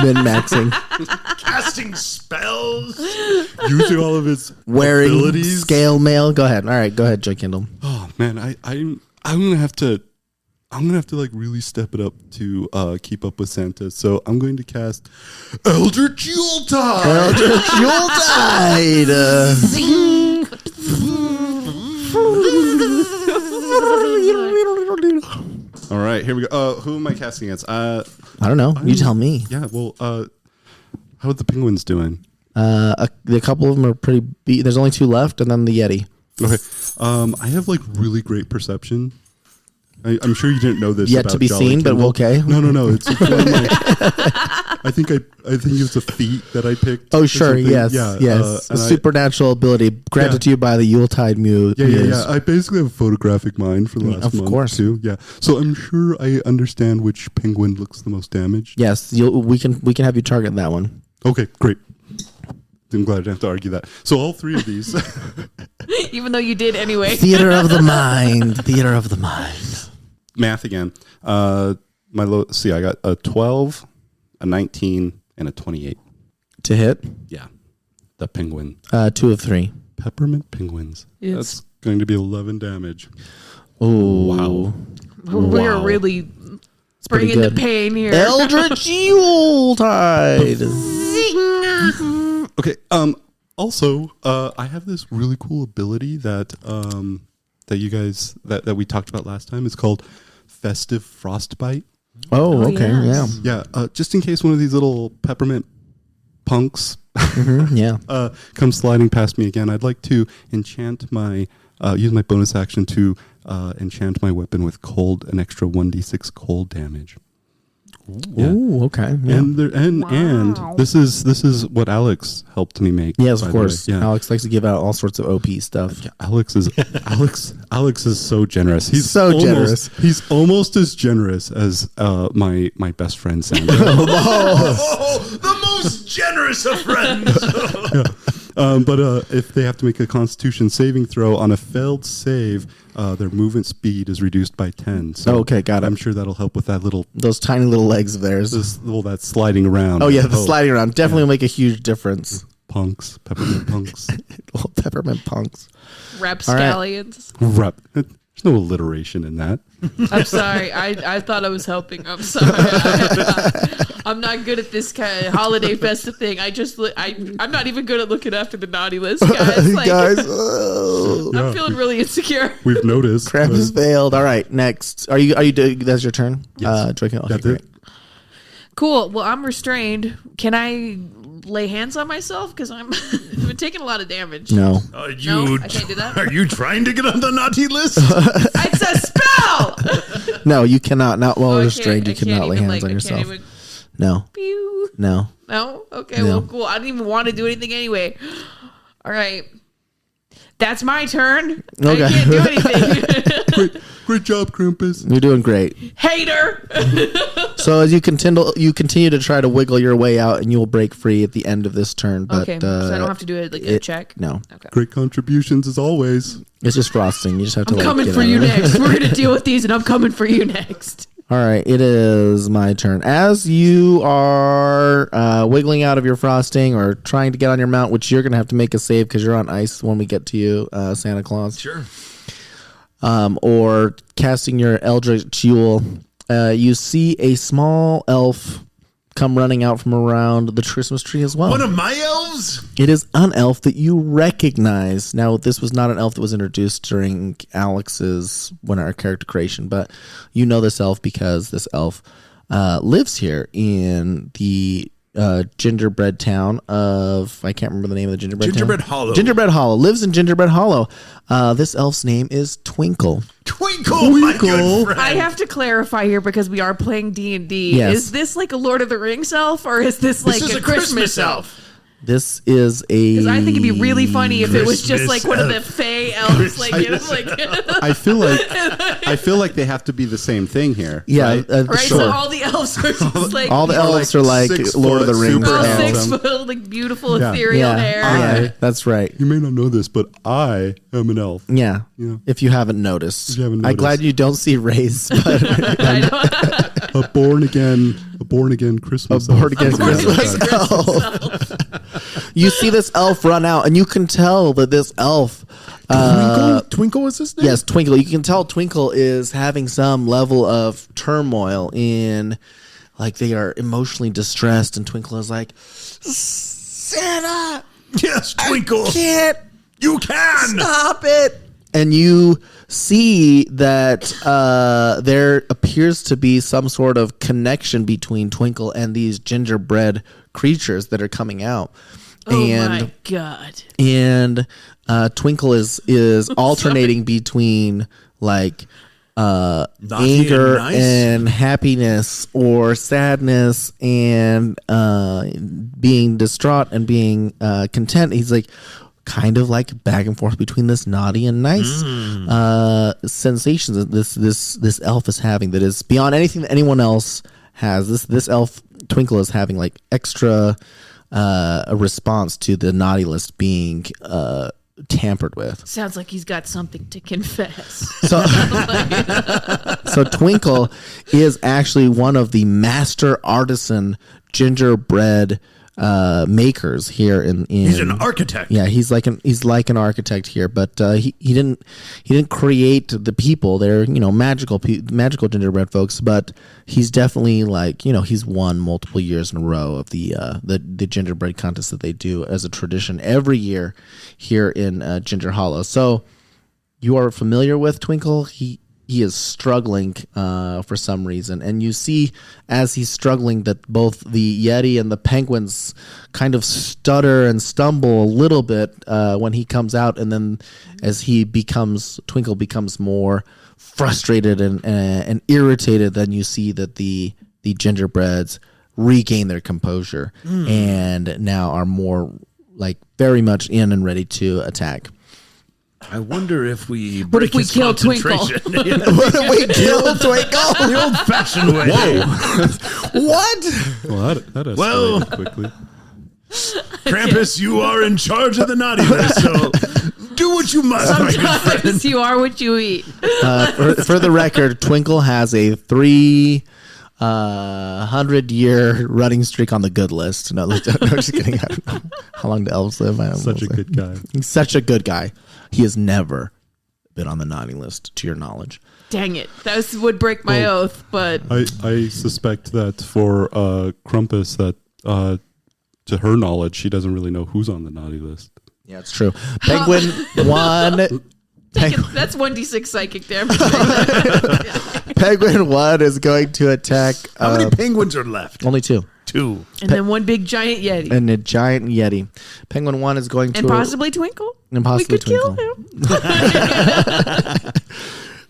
min maxing, Casting spells. Using all of his wearing abilities. scale mail. Go ahead. All right, go ahead, Joy Kendall. Oh man, I'm gonna have to like really step it up to keep up with Santa. So I'm going to cast Eldritch Yuletide. Eldritch Yuletide. All right, here we go. Who am I casting against? I don't know. You tell me. Yeah, well, how are the penguins doing? A couple of them are pretty. There's only 2 left, and then the Yeti. Okay, I have like really great perception. I'm sure you didn't know this. Yet about to be Jolly seen, but Kindle. okay. No. It's one of my, I think it's a feat that I picked. Oh, or sure. something. Yes. Yeah. Yes. A and supernatural ability granted Yeah. to you by the Yuletide Muse. Yeah. I basically have a photographic mind for the last Of month course. too. Yeah. So I'm sure I understand which penguin looks the most damaged. Yes. We can have you target that one. Okay, great. I'm glad I didn't have to argue that. So all 3 of these. even though you did anyway. Theater of the mind. Theater of the mind. Math again. I got a 12, a 19, and a 28. To hit. Yeah. The penguin. 2 of 3. Peppermint penguins. Yes. That's going to be 11 damage. Oh Wow. We're really bringing the good. pain here. Eldritch Yuletide. Okay. Also, I have this really cool ability that you guys that we talked about last time. It's called Festive Frostbite. Oh, okay. yes. Yeah. Just in case one of these little peppermint punks Yeah. comes sliding past me again, I'd like to enchant my use my bonus action to enchant my weapon with an extra 1d6 cold damage. Yeah. Ooh, okay. Yeah. And this is what Alex helped me make. Yes, by of the way. course. Yeah. Alex likes to give out all sorts of OP stuff. Alex is so generous. He's So almost, generous. He's almost as generous as my best friend Sandra. Oh, the most generous of friends. But if they have to make a Constitution saving throw on a failed save, their movement speed is reduced by 10. So Okay, got it. I'm sure that'll help with that Those tiny little legs of theirs. that sliding around. Oh, yeah. The sliding around definitely will make a huge difference. Punks, peppermint punks. Little peppermint punks. Rapscallions. Rep. There's no alliteration in that. I'm sorry. I thought I was helping. I'm sorry. I'm not good at this kind of holiday festive thing. I'm not even good at looking after the naughty list, guys. Like, Guys, I'm feeling really insecure. We've noticed. crap has failed. All right, next. Are you doing? That's your turn. Yes. Drinking. Okay, That's great. it. Cool. Well, I'm restrained. Can I lay hands on myself? Because I've been taking a lot of damage. No. No, I can't do that. Are you trying to get on the naughty list? It's a spell. No, you cannot. Not while Oh, I restrained. can't- You I can't cannot lay even, hands on I can't yourself. even- No. Pew. No. No? Okay, No. well, cool. I didn't even want to do anything anyway. All right. That's my turn. Okay. I can't do anything. Great job, Krampus. You're doing great. Hater. So as you continue to try to wiggle your way out, and you will break free at the end of this turn. But, okay, so I don't have to do it like a check? No. Okay. Great contributions as always. It's just frosting. You just have to I'm coming for you next. We're going to deal with these, and I'm coming for you next. All right, it is my turn. As you are wiggling out of your frosting or trying to get on your mount, which you're going to have to make a save because you're on ice when we get to you, Santa Claus. Sure. Or casting your Eldritch Jewel, you see a small elf come running out from around the Christmas tree as well. One of my elves? It is an elf that you recognize. Now, this was not an elf that was introduced during Alex's our character creation, but you know this elf because this elf lives here in the gingerbread town of, I can't remember the name of the gingerbread town. Hollow. Gingerbread Hollow. Lives in Gingerbread Hollow. This elf's name is Twinkle. Twinkle, my good friend. I have to clarify here because we are playing D&D. Yes. Is this like a Lord of the Rings elf or is this like is a Christmas elf? This is a... Because I think it'd be really funny if it was just like one of the elf. Fey elves. Like, I feel like they have to be the same thing here. Yeah, right? right? sure. So all the elves are just like... All the elves are like 6 Lord of the foot, Rings. super all handsome. 6 foot, like beautiful Yeah. ethereal hair. Yeah, that's right. You may not know this, but I am an elf. Yeah. Yeah. If you haven't noticed. If you haven't I'm glad noticed. you don't see race, but I know. A born again Christmas. born again elf. Christmas elf. You see this elf run out, and you can tell that this elf. Twinkle was his name? Yes, Twinkle. You can tell Twinkle is having some level of turmoil in, like they are emotionally distressed, and Twinkle is like, Santa, Yes, Twinkle. you can stop it. And you see that there appears to be some sort of connection between Twinkle and these gingerbread creatures that are coming out. Oh and my God. and Twinkle is alternating between like anger and nice. and happiness, or sadness and being distraught and being content. He's like kind of like back and forth between this naughty and nice sensations that this elf is having that is beyond anything that anyone else has. This elf Twinkle is having like extra a response to the naughty list being tampered with. Sounds like he's got something to confess. So Twinkle is actually one of the master artisan gingerbread makers here in He's an architect. Yeah, he's like an architect here, but he didn't create the people. They're magical gingerbread folks, but he's definitely like he's won multiple years in a row of the gingerbread contest that they do as a tradition every year here in Ginger Hollow. So you are familiar with Twinkle. He is struggling for some reason. And you see as he's struggling that both the Yeti and the penguins kind of stutter and stumble a little bit when he comes out. And then as Twinkle becomes more frustrated and irritated, then you see that the gingerbreads regain their composure and now are more like very much in and ready to attack. I wonder if we What if we his kill Twinkle? concentration. What if we kill Twinkle? The old-fashioned way. What? Well, that escalated Well- quickly. Krampus, you are in charge of the naughty list, so do what you must, my good friend. Sometimes you are what you eat. For the record, Twinkle has a 300-year running streak on the good list. No, just kidding. I don't know how long do elves live? I don't Such know. a good guy. He's such a good guy. He has never been on the naughty list, to your knowledge. Dang it. That would break my oath, but I suspect that for Krampus, that to her knowledge, she doesn't really know who's on the naughty list. Yeah, it's true. Penguin 1. that's 1d6 psychic damage. Penguin 1 is going to attack. How many penguins are left? Only 2. 2. And then one big giant Yeti. And a giant Yeti. Penguin 1 is going to. And possibly Twinkle. And possibly We could kill Twinkle. him.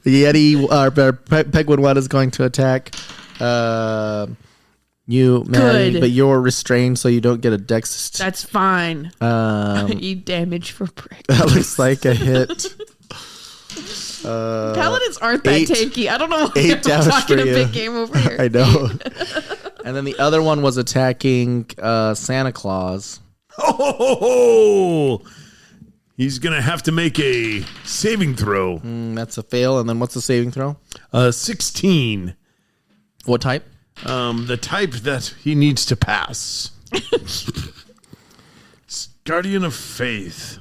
The Yeti, Penguin 1 is going to attack You, Maddie, Good. but you're restrained, so you don't get a dex. That's fine. Eat damage for prick. That looks like a hit. Paladins aren't that 8 tanky. I don't know why 8 I'm damage talking for a you. big game over here. I know. And then the other one was attacking Santa Claus. Oh, he's going to have to make a saving throw. That's a fail. And then what's the saving throw? 16. What type? The type that he needs to pass. Guardian of Faith.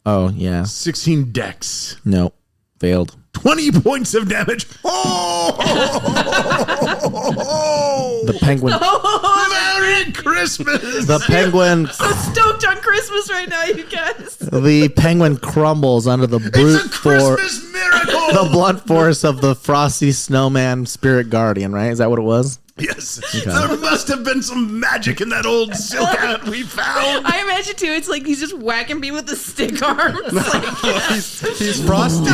Oh, yeah. 16 dex. No. Failed. 20 points of damage. Oh! The penguin. Merry Christmas! The penguin. So stoked on Christmas right now, you guys. The penguin crumbles under the brute It's a Christmas miracle! the blunt force of the frosty snowman spirit guardian. Right? Is that what it was? Yes. There must have been some magic in that old silk hat we found. I imagine too. It's like he's just whacking me with the stick arms. Like, He's frosty.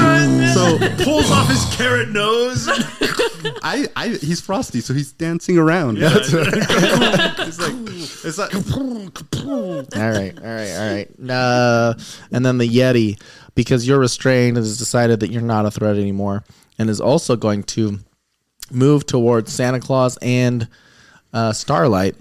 So Pulls off his carrot nose. he's frosty, so he's dancing around. Yeah. It's like All right. And then the Yeti, because you're restrained, has decided that you're not a threat anymore, and is also going to move towards Santa Claus and Starlight.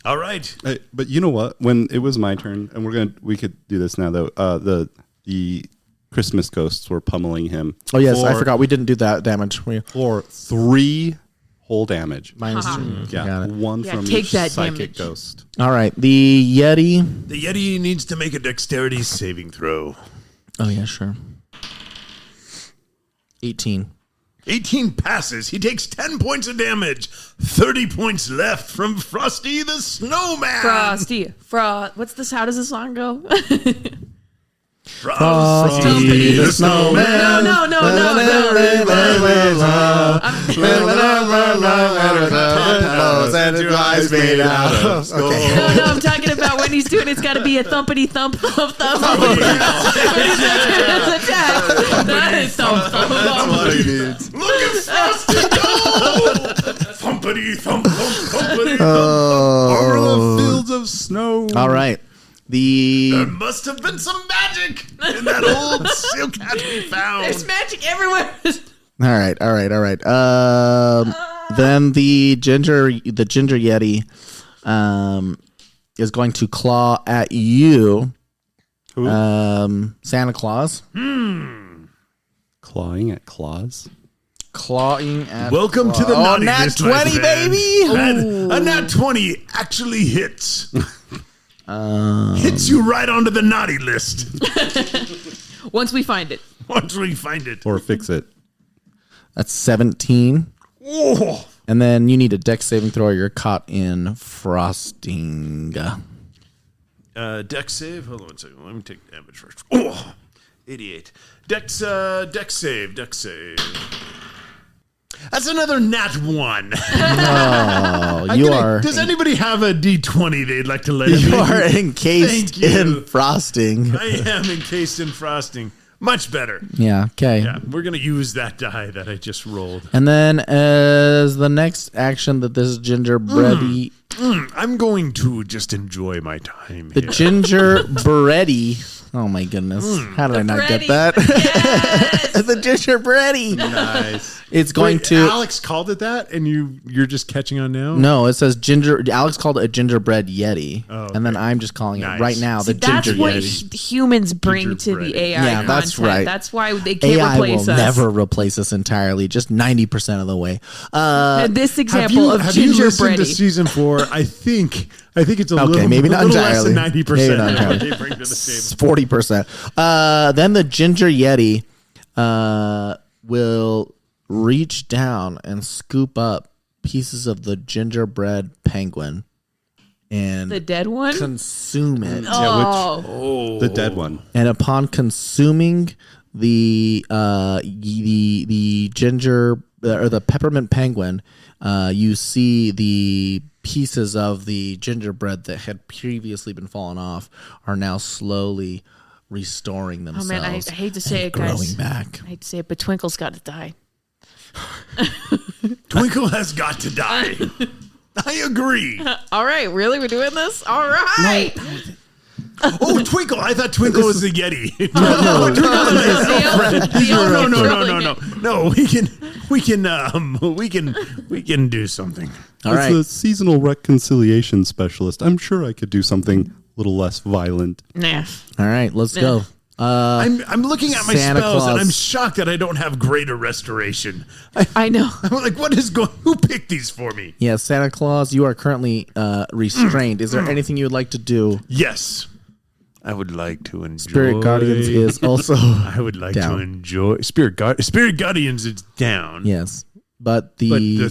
All right. but you know what? When it was my turn, and we could do this now though. The Christmas ghosts were pummeling him. Oh yes, I for- forgot we didn't do that damage. for 3 whole damage. Minus 2. Yeah, Got it. one Yeah, from take each that psychic damage. ghost. All right, the Yeti. The Yeti needs to make a dexterity saving throw. Oh yeah, sure. 18. 18 passes. He takes 10 points of damage. 30 points left from Frosty the Snowman. Frosty, what's this? How does the song go? Frosty the Snowman. No. No, I'm talking about when he's doing. It's got to be a thumpity thump thump thump. Look at Frosty go! Thumpity thump thump thumpity thump. Over the fields of snow. All right. There must have been some magic in that old silk hat we found. There's magic everywhere. All right. Then the ginger Yeti is going to claw at you, Santa Claus. Clawing at claws. Clawing at Welcome to the naughty nat list, my 20, friend. baby. A nat 20 actually hits. Hits you right onto the naughty list. Once we find it. Once we find it. Or fix it. That's 17. Oh. And then you need a dex saving throw. You're caught in frosting. Dex save. Hold on one second. Let me take damage first. Oh, 88. Dex save. That's another nat 1. Oh, Does anybody have a D20 they'd like to let you me? are encased Thank you. in frosting. I am encased in frosting. Much better. Yeah. Okay. Yeah, we're going to use that die that I just rolled. And then as the next action that this gingerbready, I'm going to just enjoy my time the here. gingerbready. Oh my goodness! How did I not get bready. that? Yes. The gingerbready. Nice. It's going Wait, to. Alex called it that, and you're just catching on now? No, it says ginger. Alex called it a gingerbread yeti, Oh, and then okay. I'm just calling Nice. it right now the That's ginger what yeti. humans bring to Gingerbread. the AI Yeah, content. that's right. That's why they can't AI replace will us. never replace us entirely, just 90% of the way. And this Have example of you listened to gingerbready. season 4? I think it's a Okay, little, maybe a not little less than entirely. 90% Maybe not of what entirely. they bring to the table. 40%. Then the ginger yeti will reach down and scoop up pieces of the gingerbread penguin and The dead one? consume it. Oh. The dead one. And upon consuming the ginger or the peppermint penguin, you see the pieces of the gingerbread that had previously been fallen off are now slowly restoring Oh, themselves. man, I hate to say it, growing guys. back. I hate to say it, but Twinkle's got to die. Twinkle has got to die. I agree. All right, really? We're doing this? All right. Oh, Twinkle! I thought Twinkle was the Yeti. No. We can do something. All As right. the seasonal reconciliation specialist, I'm sure I could do something a little less violent. Nah. All right, let's go. I'm looking at my Santa spells Claus. and I'm shocked that I don't have greater restoration. I know. I'm like, what is going? Who picked these for me? Yeah, Santa Claus, you are currently restrained. Is there anything you would like to do? Yes, I would like to enjoy. Spirit Guardians is also I would like down. to enjoy Spirit Guardians is down. Yes, but the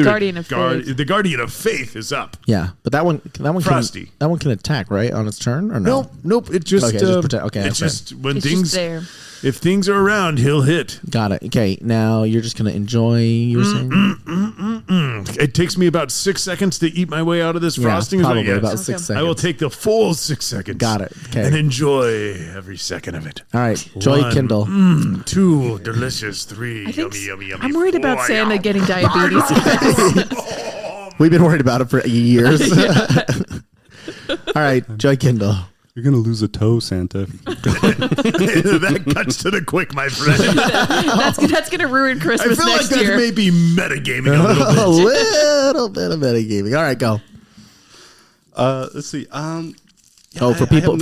Guardian of Faith. the Guardian of Faith is up. yeah, but that one Frosty. that one can attack, right, on its turn or no? Nope. It just Okay, just protect- okay, It's okay. just when It's things just there. if things are around, he'll hit. Got it. Okay, now you're just gonna enjoy. You were saying, It takes me about 6 seconds to eat my way out of this frosting. probably Yes. about Okay. 6 seconds. I will take the full 6 seconds. Got it. Okay. And enjoy every second of it. All right, Joy 1, Kindle. 2, delicious. 3, I think yummy. I'm worried about 4, Santa yum. getting diabetes. We've been worried about it for years. All right, Joy Kindle. You're going to lose a toe, Santa. That cuts to the quick, my friend. That's going to ruin I Christmas feel like next that year. may be metagaming a little A bit. little bit of metagaming. All right, go. Let's see. For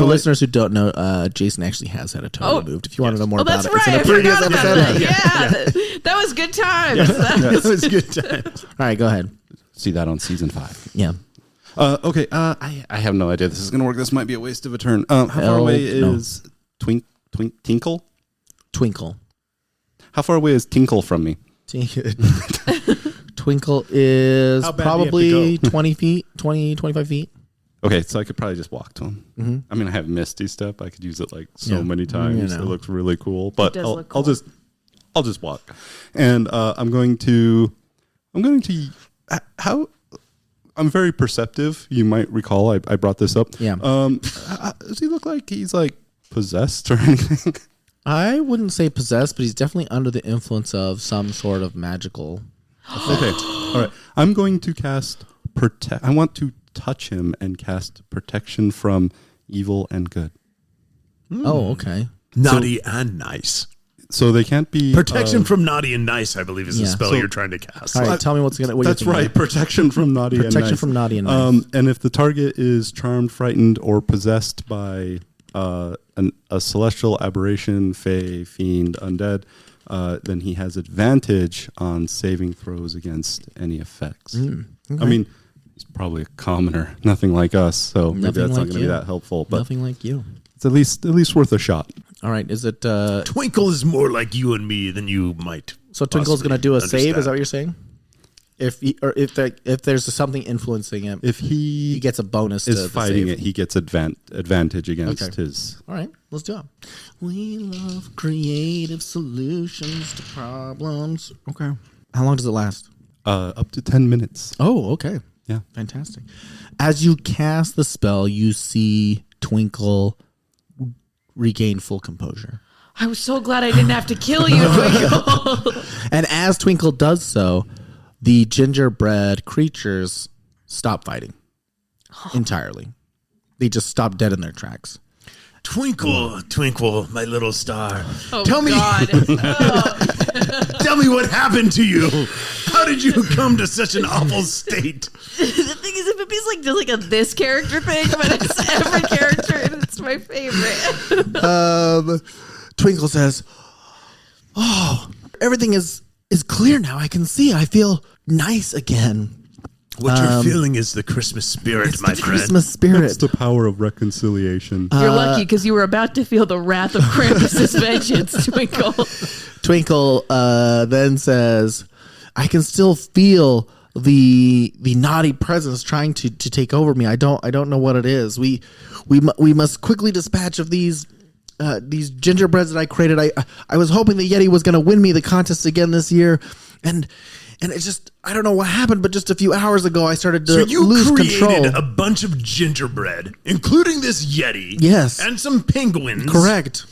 listeners who don't know, Jason actually has had a toe removed. If you want to know more Oh, about that's it, it's in right. a I previous forgot about episode. that. Yeah. That was good times. It was good times. All right, go ahead. See that on season 5. Yeah. Okay. I have no idea this is going to work. This might be a waste of a turn. How far away is Tinkle? Twinkle. How far away is Tinkle from me? Twinkle is How bad do you have to probably go? 20 feet, 20, 25 feet. Okay, so I could probably just walk to him. Mm-hmm. I mean, I have Misty Step. I could use it like so Yeah. many times. You know. It looks really cool. But does I'll, look cool. I'll just walk, and I'm going to how. I'm very perceptive. You might recall I brought this up. Yeah. Does he look like he's like possessed or anything? I wouldn't say possessed, but he's definitely under the influence of some sort of magical. Okay. All right. I'm going to cast protect. I want to touch him and cast protection from evil and good. Oh, okay. Naughty and nice. So they can't be Protection from naughty and nice, I believe, is the Yeah. spell So- you're trying to cast. All right, tell me what you're That's thinking. right. Protection from naughty and nice. Protection from naughty and nice. And if the target is charmed, frightened, or possessed by a celestial aberration, fey, fiend, undead, then he has advantage on saving throws against any effects. I mean, he's probably a commoner, nothing like us, so maybe Nothing that's not like going to be you. that helpful. But Nothing like you. it's at least worth a shot. All right, is it... Twinkle is more like you and me than you might. So Twinkle's going to do a save, is that what understand. you're saying? If there's something influencing him, If he gets a bonus is to the fighting save. it, he gets advantage against Okay. his. All right, let's do it. We love creative solutions to problems. Okay. How long does it last? Up to 10 minutes. Oh, okay. Yeah. Fantastic. As you cast the spell, you see Twinkle regain full composure. I was so glad I didn't have to kill you, Twinkle. And as Twinkle does so, the gingerbread creatures stop fighting entirely. They just stop dead in their tracks. Twinkle, twinkle, my little star. Oh, Tell me, God. tell me what happened to you. How did you come to such an awful state? The thing is, if it be like just like a this character thing, but it's every character and it's my favorite. Twinkle says, "Oh, everything is clear now. I can see. I feel nice again. What you're feeling is the Christmas spirit, It's my the friend. Christmas That's spirit." the power of reconciliation. You're lucky because you were about to feel the wrath of Krampus's vengeance, Twinkle. Twinkle then says, "I can still feel the naughty presence trying to take over me. I don't know what it is. We must quickly dispatch of these gingerbreads that I created. I was hoping the Yeti was going to win me the contest again this year, and it's just I don't know what happened, but just a few hours ago I started to So you lose created control." a bunch of gingerbread, including this Yeti. Yes. And some penguins. Correct.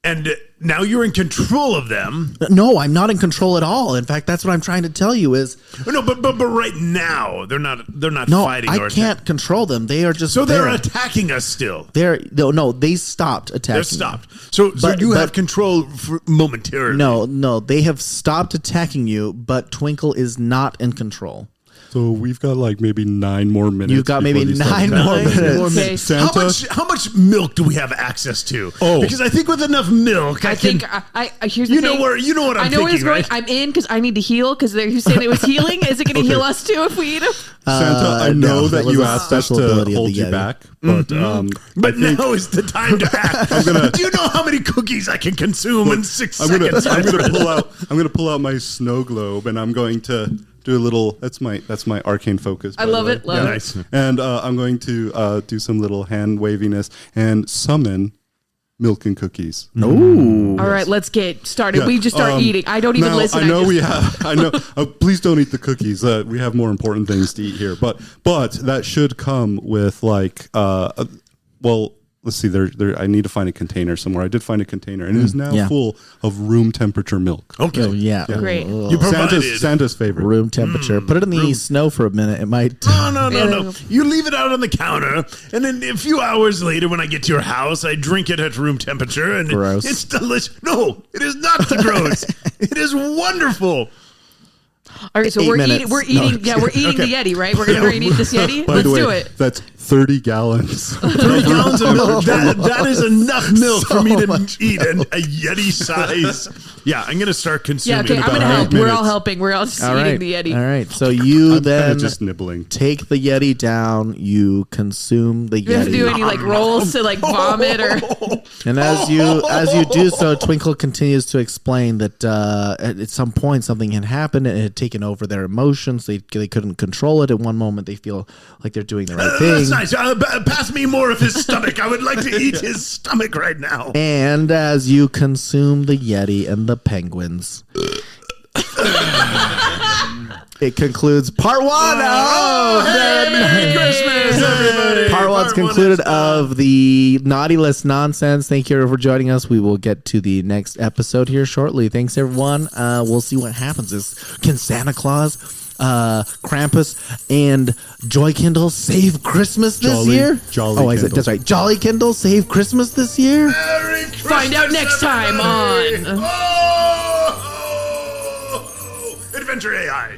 And now you're in control of them. No, I'm not in control at all. In fact, that's what I'm trying to tell you is. No, but right now they're not No, fighting. I can't control them. They are just. So they're attacking us still. No, they stopped attacking. They're stopped. So you have control momentarily. No, they have stopped attacking you, but Twinkle is not in control. So we've got like maybe 9 more minutes. You've got maybe 9 more minutes. Okay. Santa, How much milk do we have access to? Oh, because I think with enough milk, I think here's the thing. know what I'm thinking. I know where it's going. Right? I'm in because I need to heal because you're saying it was healing. Is it going to heal us too if we eat them? Santa, I know that you asked us to hold you back, but but now is the time to act. Do you know how many cookies I can consume in 6 seconds? I'm gonna pull out my snow globe, and I'm going to do a little. That's my arcane focus. I love it. Love it. Nice. And I'm going to do some little hand waviness and summon milk and cookies. Ooh. All right, let's get started. Yeah, We just start eating. I don't even listen. I know we have. I know. Please don't eat the cookies. We have more important things to eat here. But that should come with like. Well, let's see. I need to find a container somewhere. I did find a container, and it is now full of room temperature milk. Okay. Oh, yeah. Great. You provided Santa's favorite. Room temperature. Put it in the snow for a minute. It might. No. You leave it out on the counter, and then a few hours later, when I get to your house, I drink it at room temperature, and Gross. it's delicious. No, it is not gross. It is wonderful. All right, so 8 we're minutes. eating. We're eating. No, Yeah, we're eating the Yeti, right? We're gonna eat this Yeti. By Let's the way, do it. that's 30 gallons. 30 gallons of milk. That is enough milk for me to much eat a Yeti size. Yeah, I'm going to start consuming. Yeah, okay, I'm gonna help. 8 We're minutes. all helping. We're all just eating the Yeti. All right. So you I'm then kinda just nibbling. take the Yeti down. You consume the Do you have to do Yeti. any like rolls to like vomit or? And as you do so, Twinkle continues to explain that at some point something had happened. It had taken over their emotions. They couldn't control it. At one moment, they feel like they're doing the right thing. That's nice. Pass me more of his stomach. I would like to eat his stomach right now. And as you consume the Yeti and the penguins, it concludes part 1 of Merry Christmas, everybody. Part one's concluded of the naughty list nonsense. Thank you for joining us. We will get to the next episode here shortly. Thanks, everyone. We'll see what happens. Can Santa Claus, Krampus, and Joy Kindle save Christmas this year? Jolly Kindle. That's right. Jolly Kindle save Christmas this year? Merry Christmas, Find out next time everybody. on Adventure AI.